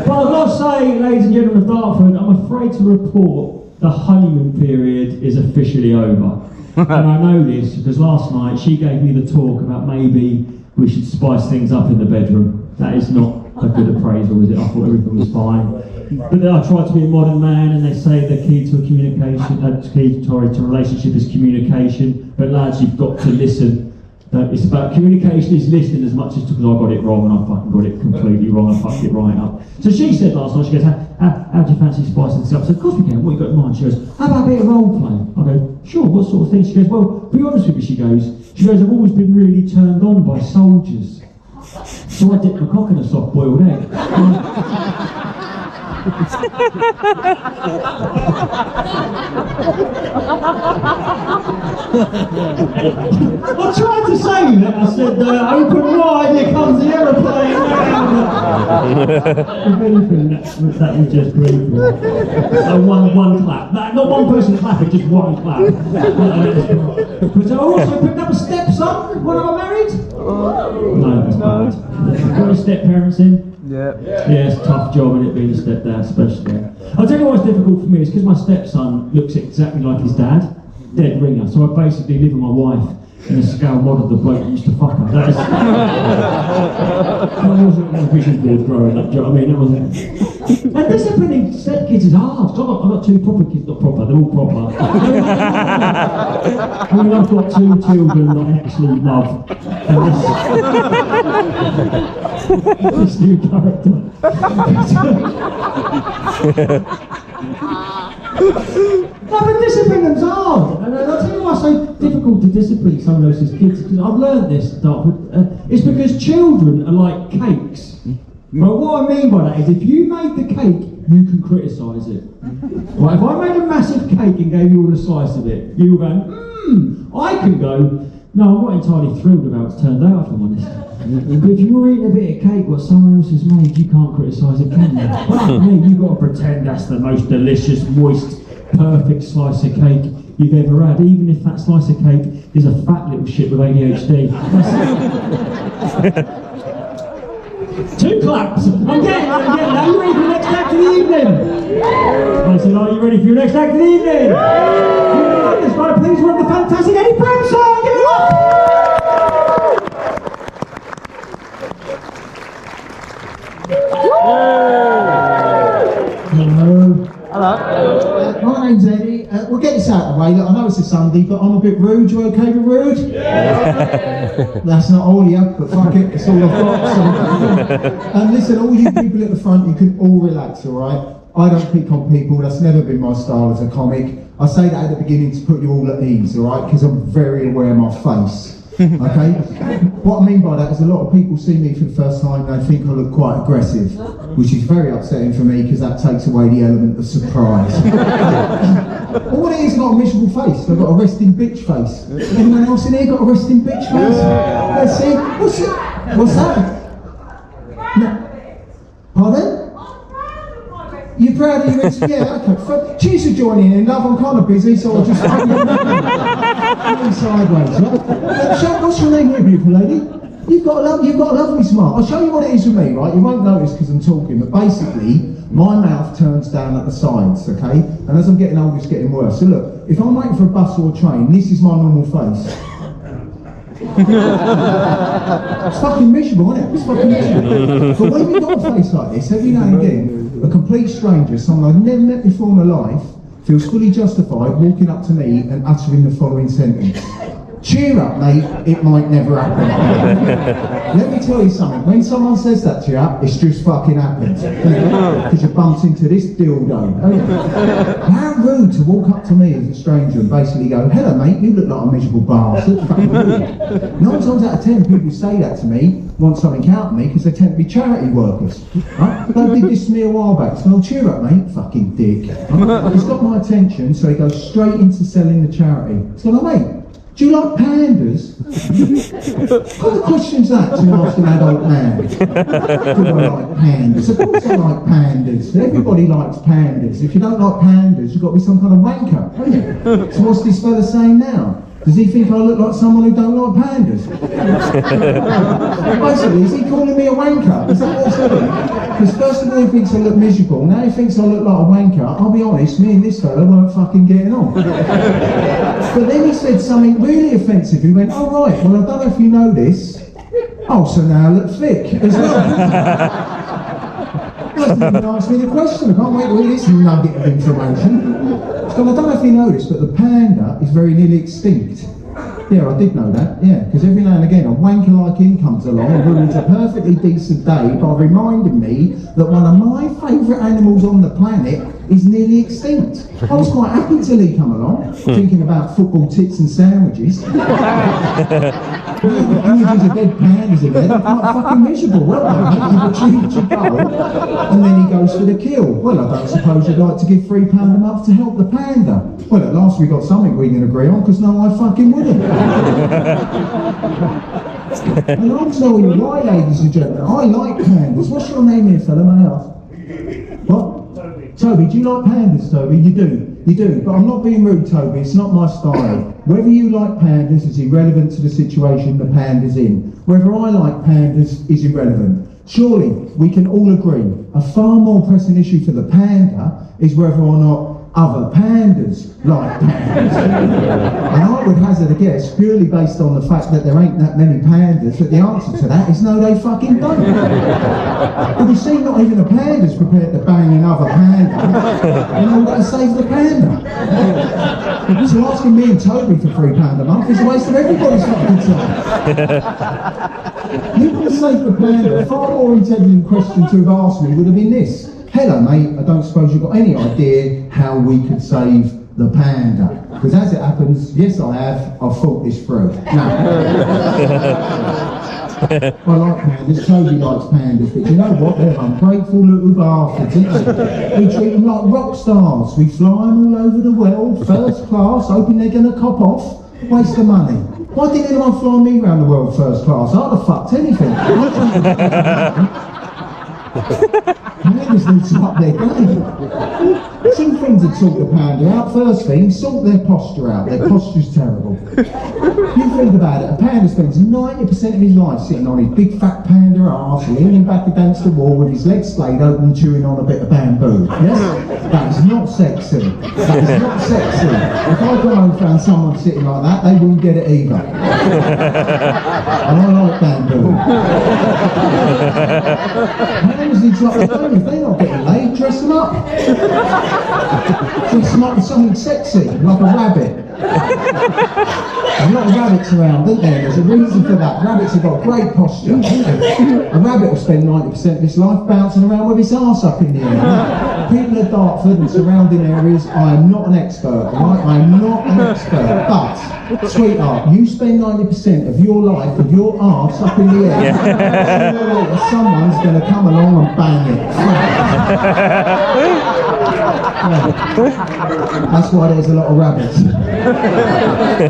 But I've got to say, ladies and gentlemen of Dartford, I'm afraid to report the honeymoon period is officially over. And I know this because last night she gave me the talk about maybe we should spice things up in the bedroom. That is not a good appraisal, is it? I thought everything was fine. But then I tried to be a modern man and they say the key to a to a relationship is communication. But lads, you've got to listen. It's about communication is listening as much as because I got it wrong and I fucking got it completely wrong. I fucked it right up. So she said last night, she goes, how do you fancy spicing this up? I said, of course we can. What you got in mind? She goes, how about a bit of role play? I go, sure, what sort of thing? She goes, well, be honest with you, she goes, I've always been really turned on by soldiers. So I dipped my cock in a soft boiled egg. I tried to say that. I said, open wide, here comes the aeroplane. If anything, that was just great. One clap. Not one person clapping, just one clap. But I also picked up a stepson when I got married. No, that's bad. Got your step parents in? Yeah. Yeah, it's a tough job, and it being a stepdad, especially. I'll tell you what's difficult for me is because my stepson looks exactly like his dad, dead ringer. So I basically live with my wife in a scale mod of the bloke that used to fuck her. That wasn't my vision board growing up. Do you know what I mean? It wasn't. And disciplining stepkids is hard. So I've got 2 proper kids, not proper. They're all proper. I mean, I've got 2 children that I actually love. And this new character. No, but discipline them's hard. And I'll tell you why it's so difficult to discipline someone else's kids. Because I've learned this, Dartford. It's because children are like cakes. But what I mean by that is if you made the cake, you can criticise it. Right, if I made a massive cake and gave you all a slice of it, you were going, I can go, no, I'm not entirely thrilled about how it's turned out, if I'm honest. But if you were eating a bit of cake what someone else has made, you can't criticise it, can you? But me, you've got to pretend that's the most delicious, moist, perfect slice of cake you've ever had, even if that slice of cake is a fat little shit with ADHD. 2 claps. I'm getting there. Are you ready for the next act of the evening? I said, are you ready for your next act of the evening? This guy, please welcome the fantastic Eddie Primson. Give it up. Hello. My name's Eddie. We'll get this out of the way. Look, I know it's a Sunday, but I'm a bit rude. You okay with rude? Yeah. That's not all you, but fuck it, it's all I've got. And listen, all you people at the front, you can all relax, all right? I don't pick on people. That's never been my style as a comic. I say that at the beginning to put you all at ease, all right? Because I'm very aware of my face. Okay? What I mean by that is a lot of people see me for the first time and they think I look quite aggressive, which is very upsetting for me because that takes away the element of surprise. Well, what it is, I've got a miserable face. I've got a resting bitch face. Anyone else in here got a resting bitch face? Let's see. What's that? No. Pardon? You're proud of your resting? Yeah, okay. Cheers for joining in, love. I'm kind of busy, so I'll just fucking sideways. Right? What's your name here, beautiful lady? You've got a lovely smile. I'll show you what it is with me, right? You won't notice because I'm talking, but basically, my mouth turns down at the sides, okay? And as I'm getting older, it's getting worse. So look, if I'm waiting for a bus or a train, this is my normal face. It's fucking miserable, isn't it? It's fucking miserable. But when you've got a face like this, every now and again, a complete stranger, someone I've never met before in my life, feels fully justified walking up to me and uttering the following sentence. Cheer up, mate, it might never happen. Let me tell you something, when someone says that to you, it's just fucking happened. Because you bumped into this dildo. How rude to walk up to me as a stranger and basically go, hello mate, you look like a miserable bastard. 9 times out of 10 people say that to me, want something out of me, because they tend to be charity workers. Right? They did this to me a while back, so I'll cheer up mate, fucking dick. Right? He's got my attention, so he goes straight into selling the charity. He's going, oh mate, do you like pandas? What kind of question's that to ask an adult man? Do I like pandas? Of course I like pandas. Everybody likes pandas. If you don't like pandas, you've got to be some kind of wanker, haven't you? So what's this fella saying now? Does he think I look like someone who don't like pandas? Basically, is he calling me a wanker? Is that what's doing? Because first of all he thinks I look miserable, now he thinks I look like a wanker. I'll be honest, me and this fella weren't fucking getting on. But then he said something really offensive. He went, oh right, well I don't know if you know this. Oh, so now I look thick as well. He hasn't even asked me the question. I can't wait to hear this nugget of information. So I don't know if you know this, but the panda is very nearly extinct. Yeah, I did know that, yeah, because every now and again a wanker like him comes along and ruins a perfectly decent day by reminding me that one of my favourite animals on the planet is nearly extinct. I was quite happy till he come along, thinking about football tits and sandwiches. Images of dead pandas in there, they're quite fucking miserable, weren't they? You've achieved your goal, and then he goes for the kill. Well, I don't suppose you'd like to give £3 a month to help the panda. Well, at last we got something we can agree on, because no, I fucking wouldn't. And I'm telling you why, ladies and gentlemen, I like pandas. What's your name here, fella, may I ask? What? Toby, do you like pandas, Toby? You do. But I'm not being rude, Toby, it's not my style. Whether you like pandas is irrelevant to the situation the panda's in. Whether I like pandas is irrelevant. Surely, we can all agree, a far more pressing issue for the panda is whether or not other pandas like pandas. And I would hazard a guess, purely based on the fact that there ain't that many pandas, that the answer to that is no, they fucking don't. But you see, not even the panda's prepared to bang another panda in order to save the panda. So asking me and Toby for £3 a month is a waste of everybody's fucking time. You can save the panda. A far more intelligent question to have asked me would have been this. Hello mate, I don't suppose you've got any idea how we could save the panda? Because as it happens, yes I have, I've thought this through. Now, I like pandas, Toby likes pandas, but you know what, they're ungrateful little bastards, aren't they? We treat them like rock stars, we fly them all over the world, first class, hoping they're going to cop off, waste of money. Why didn't anyone fly me around the world first class? I'd have fucked anything. Pandas need to up their game. Two things that sort the panda out. First thing, sort their posture out. Their posture's terrible. You think about it, a panda spends 90% of his life sitting on his big fat panda arse, leaning back against the wall with his legs splayed open, chewing on a bit of bamboo. Yes? That is not sexy. That is not sexy. If I go home and found someone sitting like that, they wouldn't get it either. And I like bamboo. Pandas need to up their game. If they're not getting laid, dress them up. Dress them up with something sexy, like a rabbit. There's a lot of rabbits around, isn't there? There's a reason for that. Rabbits have got great posture. A rabbit will spend 90% of his life bouncing around with his arse up in the air. People at Dartford and surrounding areas, I am not an expert, right? I am not an expert, but, sweetheart, you spend 90% of your life with your arse up in the air. Sooner or later, someone's going to come along and bang it. That's why there's a lot of rabbits.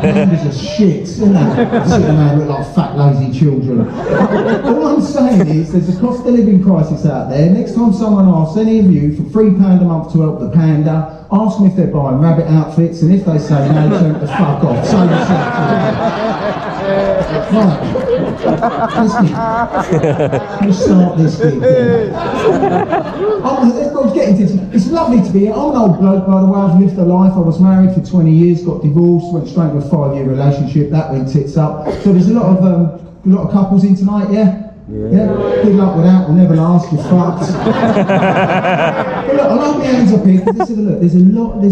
Pandas are shit, isn't it? Sitting around look like fat, lazy children. All I'm saying is there's a cost of living crisis out there. Next time someone asks any of you for £3 a month to help the panda, ask them if they're buying rabbit outfits, and if they say no, tell them to fuck off. Say yourself to them. Right. Let's start this gig then. Let's get into it. It's lovely to be here. I'm an old bloke, by the way. I've lived a life. I was married for 20 years, got divorced, went straight to a 5-year relationship. That went tits up. So there's a lot of couples in tonight, yeah? Yeah. Good luck with that. We'll never last. You're fucked. But look, I'll hold my hands up here. Because look, there's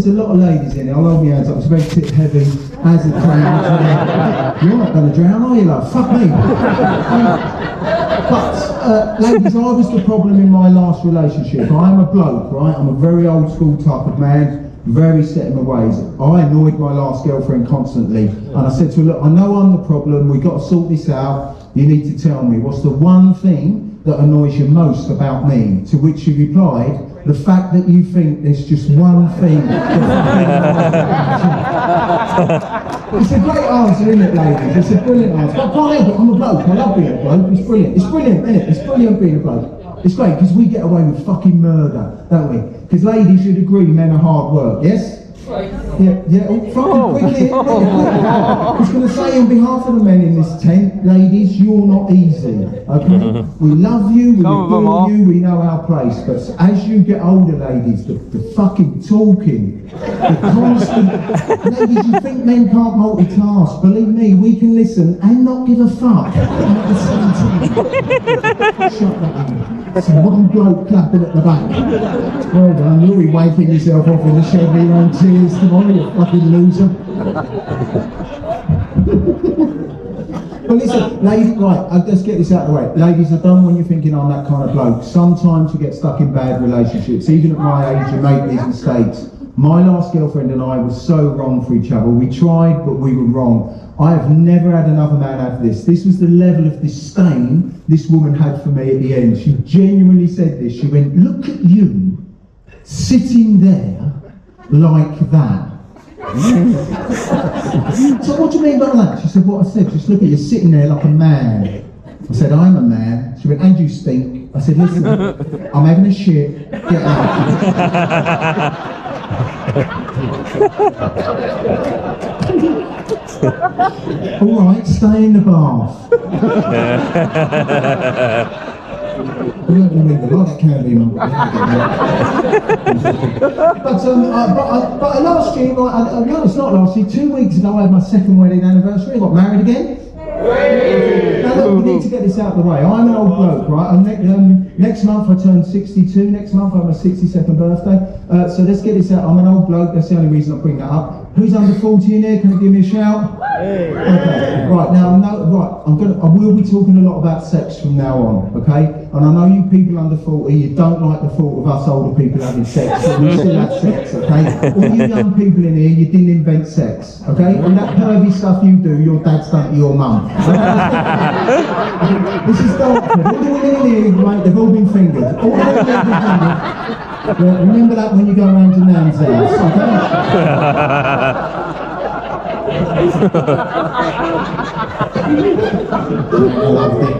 a lot of ladies in here. I'll hold my hands up. It's very tip heavy. As it crowns. You're not going to drown, are you, love? Fuck me. But ladies, I was the problem in my last relationship. I'm a bloke, right? I'm a very old school type of man. Very set in my ways. I annoyed my last girlfriend constantly, and I said to her, look, I know I'm the problem, we've got to sort this out, you need to tell me, what's the one thing that annoys you most about me? To which she replied, the fact that you think there's just one thing. It's a great answer, isn't it, ladies? It's a brilliant answer. But I can't help it, I'm a bloke, I love being a bloke, it's brilliant. It's brilliant, isn't it? It's brilliant being a bloke. It's great, because we get away with fucking murder, don't we? Because ladies should agree men are hard work, yes? Yeah, fucking quickly. I was going to say on behalf of the men in this tent, ladies, you're not easy, okay? We love you, we adore you, we know our place, but as you get older, ladies, the fucking talking, the constant... Ladies, you think men can't multitask? Believe me, we can listen and not give a fuck at the same time. Shut that up. So one bloke clapping at the back. Well done, you'll be waking yourself off in the shed with your own tears tomorrow, you fucking loser. But listen, ladies, right, let's get this out of the way. Ladies, I don't want you thinking I'm that kind of bloke. Sometimes you get stuck in bad relationships. Even at my age, you make these mistakes. My last girlfriend and I were so wrong for each other. We tried, but we were wrong. I have never had another man have this. This was the level of disdain this woman had for me at the end. She genuinely said this. She went, look at you, sitting there like that. So what do you mean by that? She said, what I said, just look at you sitting there like a man. I said, I'm a man. She went, and you stink. I said, listen, I'm having a shit, get out. All right, stay in the bath. I don't remember, like that can be, Mum. But last year, no, it's not last year, 2 weeks ago I had my second wedding anniversary. I got married again. Now look, we need to get this out of the way. I'm an old bloke, right? Next month I turn 62, next month I have my 62nd birthday. So let's get this out. I'm an old bloke, that's the only reason I bring that up. Who's under 40 in here? Can you give me a shout? Okay, right, now, I will be talking a lot about sex from now on, okay? And I know you people under 40, you don't like the thought of us older people having sex, but we still have sex, okay? All you young people in here, you didn't invent sex, okay? And that pervy stuff you do, your dad's done to your mum. This is Dartford. All the women in here, right, they've all been fingered. All the women have been fingered. Yeah, remember that when you go around to Nan's house, okay? I loved it.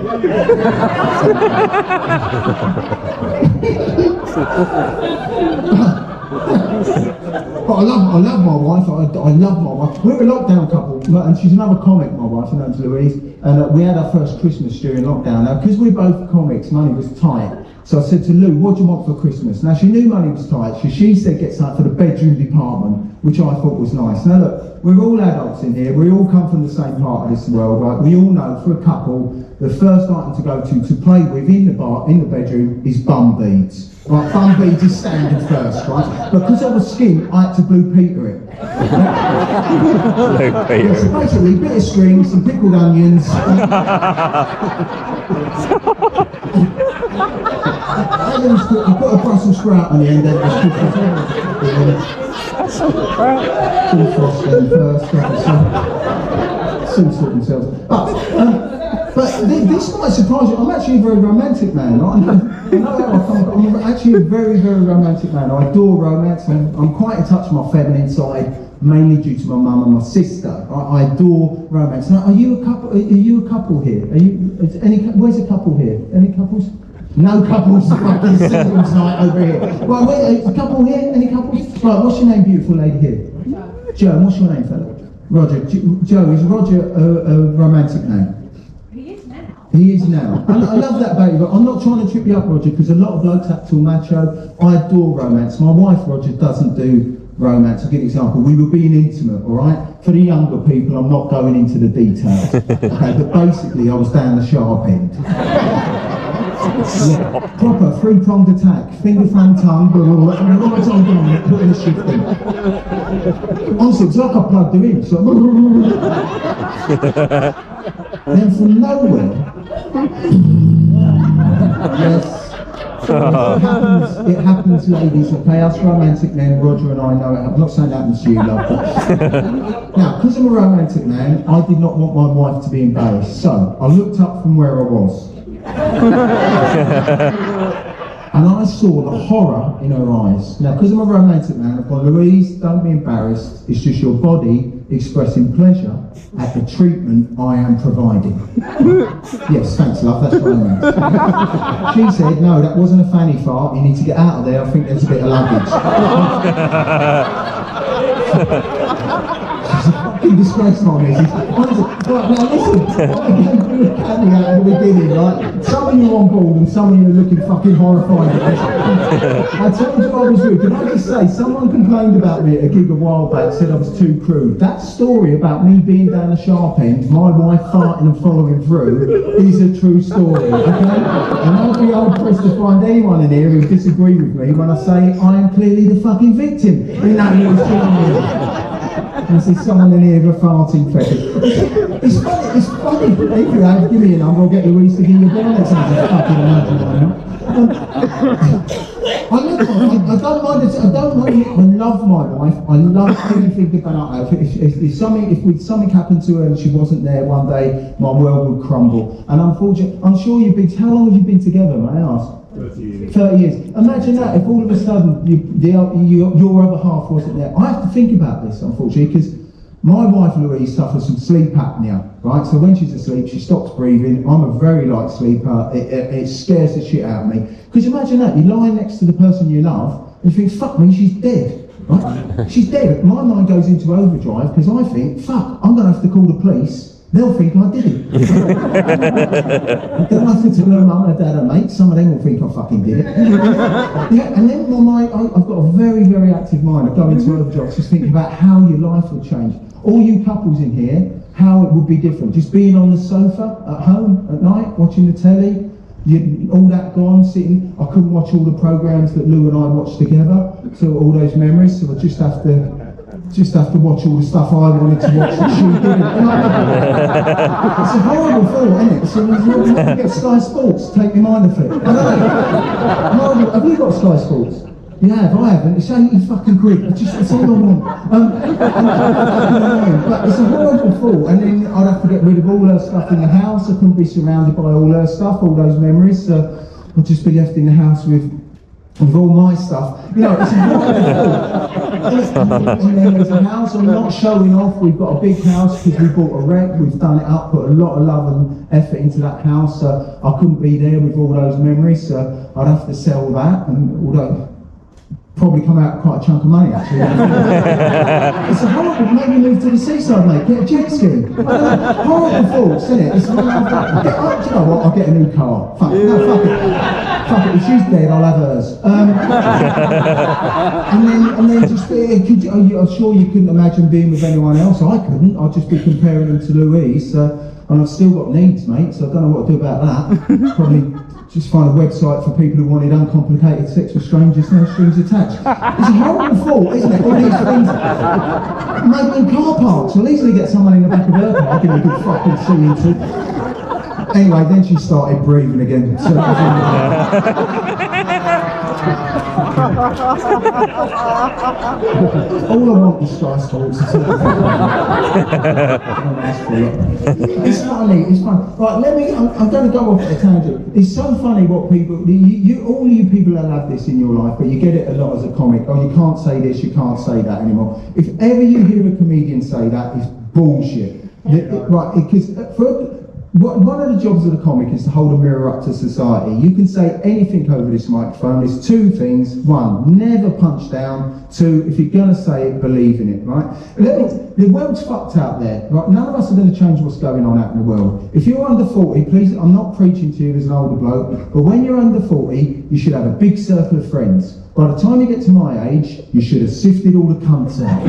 But I love my wife. I love my wife. We're a lockdown couple, and she's another comic. My wife, her name's Louise, and we had our first Christmas during lockdown. Now, because we're both comics, money was tight. So I said to Lou, "What do you want for Christmas?" Now she knew money was tight, so she said get something for the bedroom department, which I thought was nice. Now look, we're all adults in here. We all come from the same part of this world, right? We all know for a couple, the first item to go to play with in the bedroom is bum beads. Right, bum beads is standard first, right? Because I was skint, I had to Blue Peter it. Blue Yeah, Peter. so basically, bit of string, some pickled onions. You put a Brussels sprout on the end of it. Some frosting first, some sort themselves. But this might surprise you. I'm actually a very romantic man. Right? I know how I come. I'm actually a very, very romantic man. I adore romance. I'm quite in touch with my feminine side, mainly due to my mum and my sister. I adore romance. Now, are you a couple? Are you a couple here? Are you? Where's a couple here? Any couples? No couples. Fucking singles night over here. Right, wait, a couple here? Any couples? Right, what's your name, beautiful lady here? Joe. What's your name, fella? Roger. Joe, is Roger a romantic name? He is now. And I love that baby, but I'm not trying to trip you up, Roger, because a lot of blokes act all macho. I adore romance. My wife, Roger, doesn't do romance. I'll give you an example. We were being intimate, all right? For the younger people, I'm not going into the details. Okay, but basically, I was down the sharp end. Yeah, proper three-pronged attack, finger, thumb, tongue, right on down, putting a shift in. Honestly, it's like I plugged her in. So then from nowhere, yes, it happens, ladies, okay? Us romantic men, Roger and I know it. I'm not saying that happens to you, love, but now, because I'm a romantic man, I did not want my wife to be embarrassed. So I looked up from where I was. And I saw the horror in her eyes. Now, because I'm a romantic man, I've gone, Louise, don't be embarrassed. It's just your body expressing pleasure at the treatment I am providing. Yes, thanks, love, that's romance. She said, no, that wasn't a fanny fart. You need to get out of there. I think there's a bit of luggage. Fucking disgrace, my missus. Right, now listen, I gave you a caveat at the beginning, right? Some of you are on board and some of you are looking fucking horrified at this. I told you I was rude. Can I just say, someone complained about me at a gig a while back, said I was too crude. That story about me being down the sharp end, my wife farting and following through, is a true story, okay? And I'll be hard pressed to find anyone in here who disagree with me when I say I am clearly the fucking victim in that little story. I see someone in here with a farting fetish. It's funny. If you have, give me a number, I'll get Louise to give you a bell. That sounds like fucking I don't mind. I love my wife. I love everything about her. If something happened to her and she wasn't there one day, my world would crumble. And unfortunately, I'm sure how long have you been together, may I ask? 30 years. 30 years. Imagine that if all of a sudden your other half wasn't there. I have to think about this, unfortunately, because my wife Louise suffers from sleep apnea, right? So when she's asleep, she stops breathing. I'm a very light sleeper. It scares the shit out of me. Because imagine that, you're lying next to the person you love, and you think, fuck me, she's dead. Right? She's dead. My mind goes into overdrive because I think, fuck, I'm going to have to call the police. They'll think I did it. They'll have to tell her mum, her dad, her mate. Some of them will think I fucking did it. Yeah, and then my mind, I've got a very, very active mind. I go into overdrive just thinking about how your life would change. All you couples in here, how it would be different. Just being on the sofa at home at night, watching the telly, all that gone, sitting. I couldn't watch all the programmes that Lou and I watched together, so all those memories. So I just have to watch all the stuff I wanted to watch that she didn't. It's a horrible thought, isn't it? So we get Sky Sports, take your mind off it. I know. Horrible. Have you got Sky Sports? You have, I haven't. It's £80 fucking quid. It's all I want. But it's a horrible thought. And then I'd have to get rid of all her stuff in the house. I couldn't be surrounded by all her stuff, all those memories. So I'd just be left in the house with with all my stuff. You know, it's wonderful. And then there's a house, I'm not showing off, we've got a big house because we bought a wreck, we've done it up, put a lot of love and effort into that house, so I couldn't be there with all those memories, so I'd have to sell that, and although probably come out quite a chunk of money actually. It's a horrible, maybe move to the seaside, mate, get a jet ski. Horrible thoughts, isn't it? It's do you know what, I'll get a new car. Fuck it. Fuck it, if she's dead, I'll have hers. And then just, I'm sure you couldn't imagine being with anyone else. I couldn't, I'd just be comparing them to Louise. And I've still got needs, mate, so I don't know what to do about that. Probably just find a website for people who wanted uncomplicated sex with strangers, no strings attached. It's a horrible thought, isn't it? All these things. Maybe in car parks, we'll easily get someone in the back of her car, give me a good fucking see into. Anyway, then she started breathing again. So all I want is Sky Sports. It's funny, it's fun. Right, I'm going to go off at a tangent. It's so funny what people, all you people that have this in your life, but you get it a lot as a comic. Oh, you can't say this, you can't say that anymore. If ever you hear a comedian say that, it's bullshit. Right, because one of the jobs of the comic is to hold a mirror up to society. You can say anything over this microphone. There's two things. One, never punch down. Two, if you're going to say it, believe in it, right? The world's fucked out there, right? None of us are going to change what's going on out in the world. If you're under 40, please, I'm not preaching to you as an older bloke, but when you're under 40, you should have a big circle of friends. By the time you get to my age, you should have sifted all the cunts out.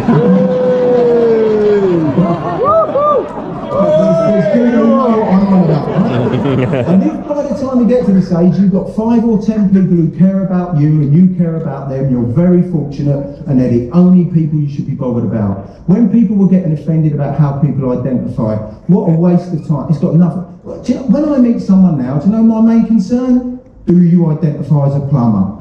And if by the time you get to this age you've got 5 or 10 people who care about you and you care about them, you're very fortunate, and they're the only people you should be bothered about. When people were getting offended about how people identify, what a waste of time. It's got nothing. Do you know, when I meet someone now, do you know my main concern? Do you identify as a plumber?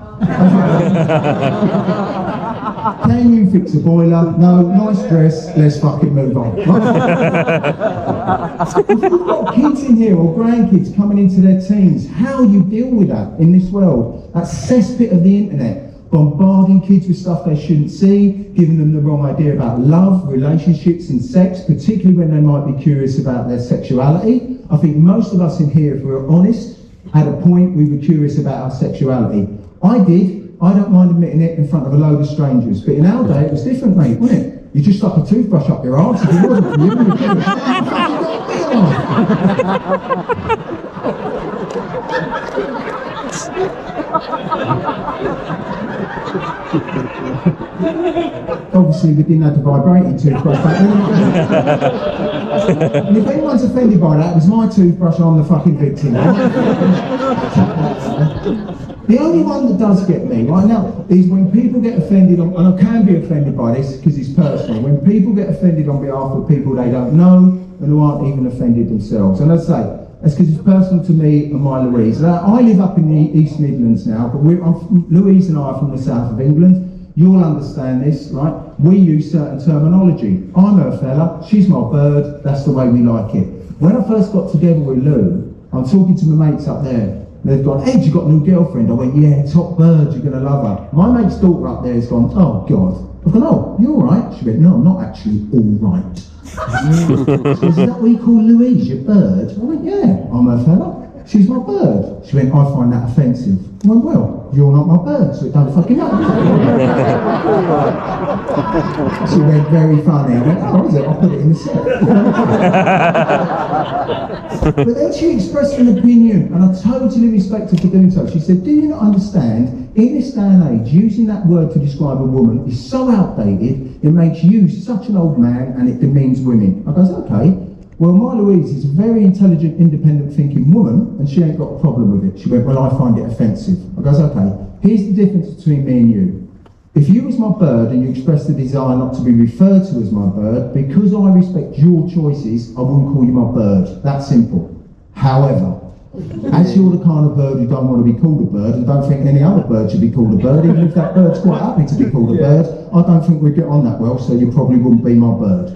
Can you fix a boiler? No, nice dress, let's fucking move on. If you've got kids in here or grandkids coming into their teens, how you deal with that in this world? That cesspit of the internet, bombarding kids with stuff they shouldn't see, giving them the wrong idea about love, relationships and sex, particularly when they might be curious about their sexuality. I think most of us in here, if we're honest, at a point we were curious about our sexuality. I did. I don't mind admitting it in front of a load of strangers, but in our day it was different, mate, wasn't it? You just stuck a toothbrush up your arse. If it wasn't for you, you couldn't. Obviously, we didn't have the vibrating toothbrush back then. And if anyone's offended by that, it was my toothbrush, I'm the fucking victim. The only one that does get me right now is when people get offended, and I can be offended by this because it's personal, when people get offended on behalf of people they don't know and who aren't even offended themselves. And I say, that's because it's personal to me and my Louise. Now, I live up in the East Midlands now, but Louise and I are from the south of England. You'll understand this, right? We use certain terminology. I'm her fella, she's my bird, that's the way we like it. When I first got together with Lou, I'm talking to my mates up there. They've gone, hey, you got a new girlfriend? I went, yeah, top bird, you're going to love her. My mate's daughter up there has gone, oh, God. I've gone, oh, you all right? She went, no, I'm not actually all right. She goes, is that what you call Louise, your bird? I went, yeah, I'm her fella. She's my bird. She went, I find that offensive. I went, well, you're not my bird, so it don't fucking matter. She went, very funny. I went, oh, is it? I'll put it in the set. But then she expressed an opinion, and I totally respect her for doing so. She said, do you not understand, in this day and age, using that word to describe a woman is so outdated, it makes you such an old man, and it demeans women. I goes, okay. Well, my Louise is a very intelligent, independent thinking woman, and she ain't got a problem with it. She went, well, I find it offensive. I goes, okay, here's the difference between me and you. If you was my bird and you expressed the desire not to be referred to as my bird, because I respect your choices, I wouldn't call you my bird. That's simple. However, as you're the kind of bird who don't want to be called a bird and don't think any other bird should be called a bird, even if that bird's quite happy to be called a bird, I don't think we'd get on that well, so you probably wouldn't be my bird.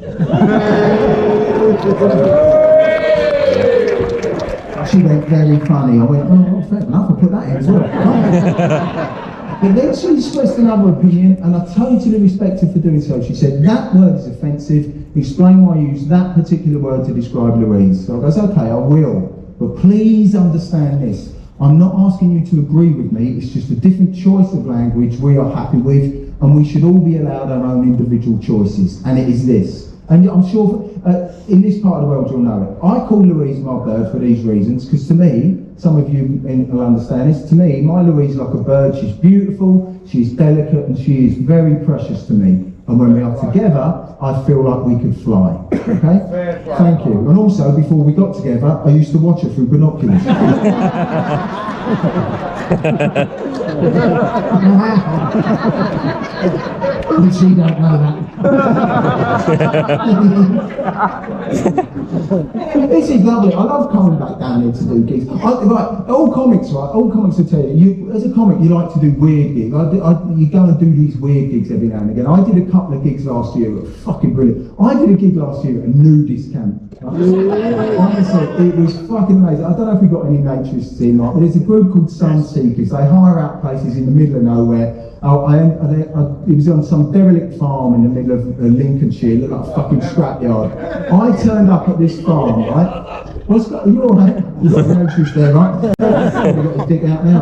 She went, very funny. I went, oh, fair enough, I'll put that in as well. But then she expressed another opinion, and I totally respect her for doing so. She said, that word is offensive, explain why you use that particular word to describe Louise. So I goes, okay, I will, but please understand this. I'm not asking you to agree with me, it's just a different choice of language we are happy with, and we should all be allowed our own individual choices, and it is this. And I'm sure in this part of the world you'll know it. I call Louise my bird for these reasons, because to me, some of you will understand this, to me, my Louise is like a bird. She's beautiful, she's delicate, and she is very precious to me. And when we are together, I feel like we could fly. Okay? Thank you. And also, before we got together, I used to watch her through binoculars. But she don't know that. This is lovely. I love coming back down here to do gigs. All comics will tell you, as a comic, you like to do weird gigs. You go and do these weird gigs every now and again. I did a couple of gigs last year that were fucking brilliant. I did a gig last year at a nudist camp. Honestly, it was fucking amazing. I don't know if we've got any naturists in, but there's a group called Sun Seekers. They hire out places in the middle of nowhere. It was on some derelict farm in the middle of Lincolnshire, it looked like a fucking scrapyard. I turned up at this farm, right? You all right? You've got no truth there, right? You've got his dick out now.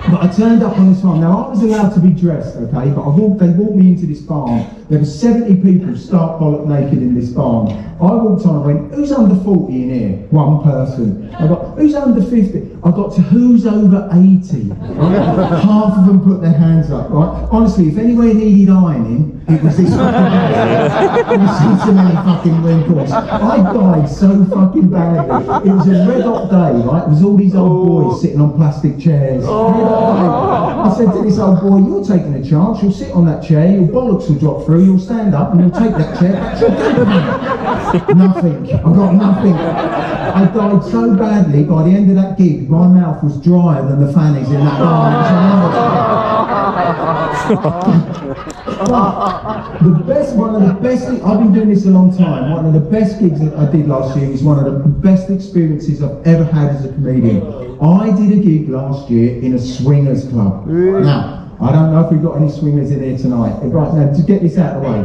But I turned up on this farm. Now, I was allowed to be dressed, okay? But they walked me into this farm. There were 70 people stark bollock naked in this farm. I walked on and went, who's under 40 in here? One person. I got, who's under 50? I got to who's over 80? Half of them put their hands up, right? Honestly, if anywhere needed ironing, it was this fucking day. It was so many fucking wrinkles. I died so fucking badly. It was a red hot day, right? It was all these old boys sitting on plastic chairs. I said to this old boy, you're taking a chance, you'll sit on that chair, your bollocks will drop through, you'll stand up and you'll take that chair back to your Nothing. I got nothing. I died so badly, by the end of that gig, my mouth was drier than the fannies in that bar. One of the best, I've been doing this a long time, one of the best gigs that I did last year was one of the best experiences I've ever had as a comedian. I did a gig last year in a swingers club. Now, I don't know if we've got any swingers in here tonight. Right, now, to get this out of the way,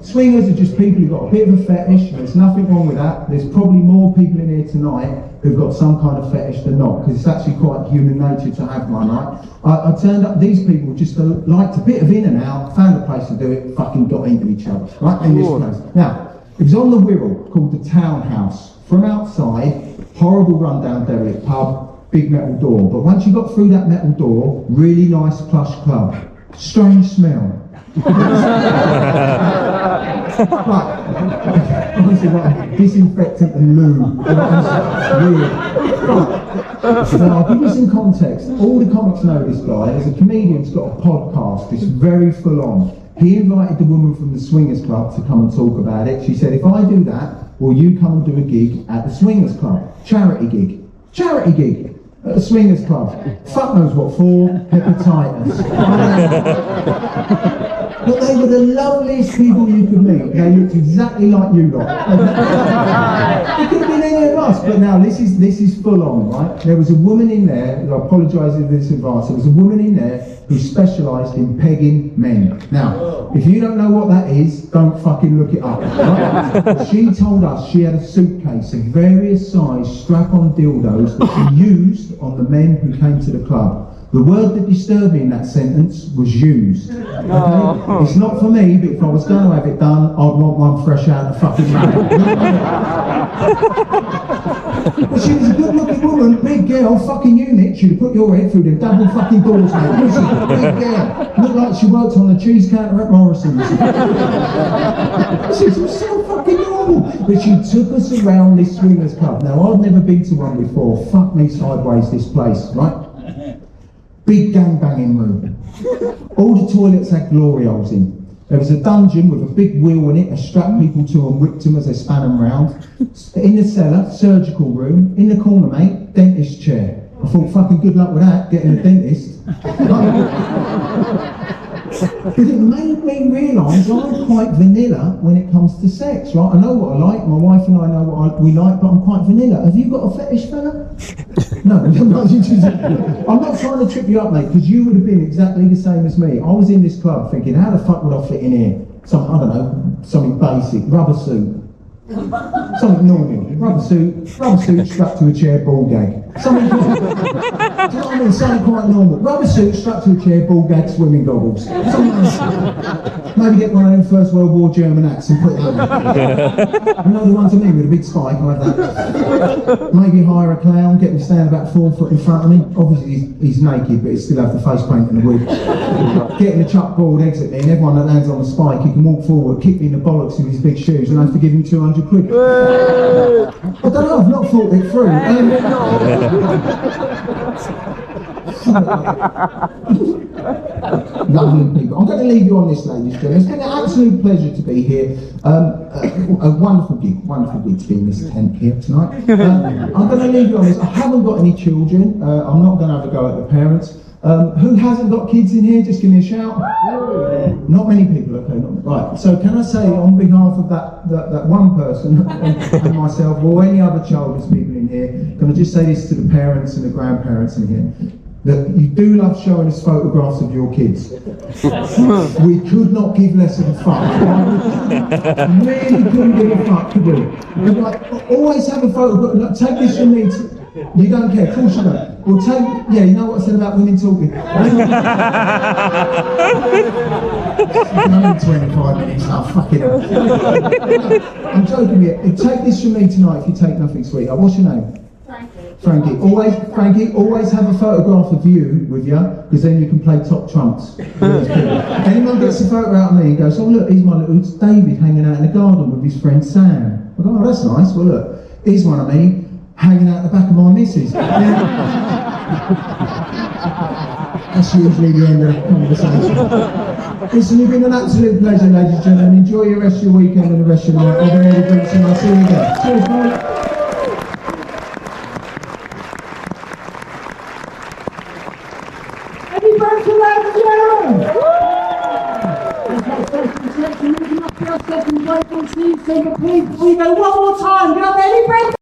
swingers are just people who've got a bit of a fetish. There's nothing wrong with that. There's probably more people in here tonight who've got some kind of fetish than not, because it's actually quite human nature to have one, right? I turned up, these people just liked a bit of in and out, found a place to do it, fucking got into each other, right, in this place. Now, it was on the Wirral, called the Townhouse. From outside, horrible rundown derelict pub, big metal door. But once you got through that metal door, really nice plush club. Strange smell. Honestly, like disinfectant and lube. Weird. Now, I'll give you some context. All the comics know this guy. As a comedian, he's got a podcast. It's very full on. He invited the woman from the Swingers Club to come and talk about it. She said, if I do that, will you come and do a gig at the Swingers Club? Charity gig. Charity gig. At the Swingers Club. Fuck knows what for. Hepatitis. But they were the loveliest people you could meet. They looked exactly like you lot. It could have been any of us, but now this is full on, right? There was a woman in there, and I apologise if this is advice, there was a woman in there who specialised in pegging men. Now, if you don't know what that is, don't fucking look it up. Right? She told us she had a suitcase of various size strap-on dildos that she used on the men who came to the club. The word that disturbed me in that sentence was used. Okay? It's not for me, but if I was going to have it done, I'd want one fresh out of the fucking mouth. But she was a good-looking woman, big girl, fucking unit. She'd have put your head through the double fucking doors, mate. Big girl. Looked like she worked on the cheese counter at Morrison's. She was so fucking normal. But she took us around this swingers club. Now, I'd never been to one before. Fuck me sideways, this place, right? Big gangbanging room. All the toilets had glory holes in. There was a dungeon with a big wheel in it, and strapped people to and whipped them as they span them round. In the cellar, surgical room. In the corner, mate, dentist chair. I thought, fucking good luck with that, getting a dentist. But it made me realise I'm quite vanilla when it comes to sex, right? I know what I like, my wife and I know what we like, but I'm quite vanilla. Have you got a fetish, fella? No, I'm not trying to trip you up, mate, because you would have been exactly the same as me. I was in this club thinking, how the fuck would I fit in here? I don't know, something basic, rubber suit. Something normal, rubber suit strapped to a chair, ball gag. Something, do you know what I mean? Something quite normal. Rubber suit strapped to a chair, ball gag, swimming goggles. Maybe get one of them First World War German hats and put it on. You know the ones I mean with a big spike like that. Maybe hire a clown, get him to stand about 4 foot in front of me. Obviously he's naked, but he still have the face paint and the wig. Get him a chuck ball exit me, and everyone that lands on the spike, he can walk forward, kick me in the bollocks with his big shoes, and I have to give him 200 quid. I don't know, I've not thought it through. Lovely people. I'm going to leave you on this, ladies and gentlemen. It's been an absolute pleasure to be here. A wonderful gig to be in this tent here tonight. I'm going to leave you on this. I haven't got any children. I'm not going to have a go at the parents. Who hasn't got kids in here? Just give me a shout. Not many people, okay, right. So can I say on behalf of that one person and myself or any other childless people in here, can I just say this to the parents and the grandparents in here, that you do love showing us photographs of your kids. We could not give less of a fuck. Really couldn't give a fuck, could we? Like, always have a photograph, like, take this from me. You don't care, of course you don't. Well, yeah, you know what I said about women talking? Only 25 minutes, oh, fuck it up. I'm joking here. Take this from me tonight if you take nothing, sweetheart. What's your name? Frankie. Always have a photograph of you with you, because then you can play top trumps. Anyone gets a photo out of me and goes, oh look, here's my little David hanging out in the garden with his friend Sam. I go, oh, that's nice. Well look, here's one of me hanging out the back of my missus. That's usually the end of the conversation. Listen, you've been an absolute pleasure, ladies and gentlemen. Enjoy your rest of your weekend and the rest of your night. I'll be able to drinks and I'll see you again. Cheers, mate. Any friends to ladies and gentlemen? Second play from Steve Singer, please. We go one more time. Get up, any friends?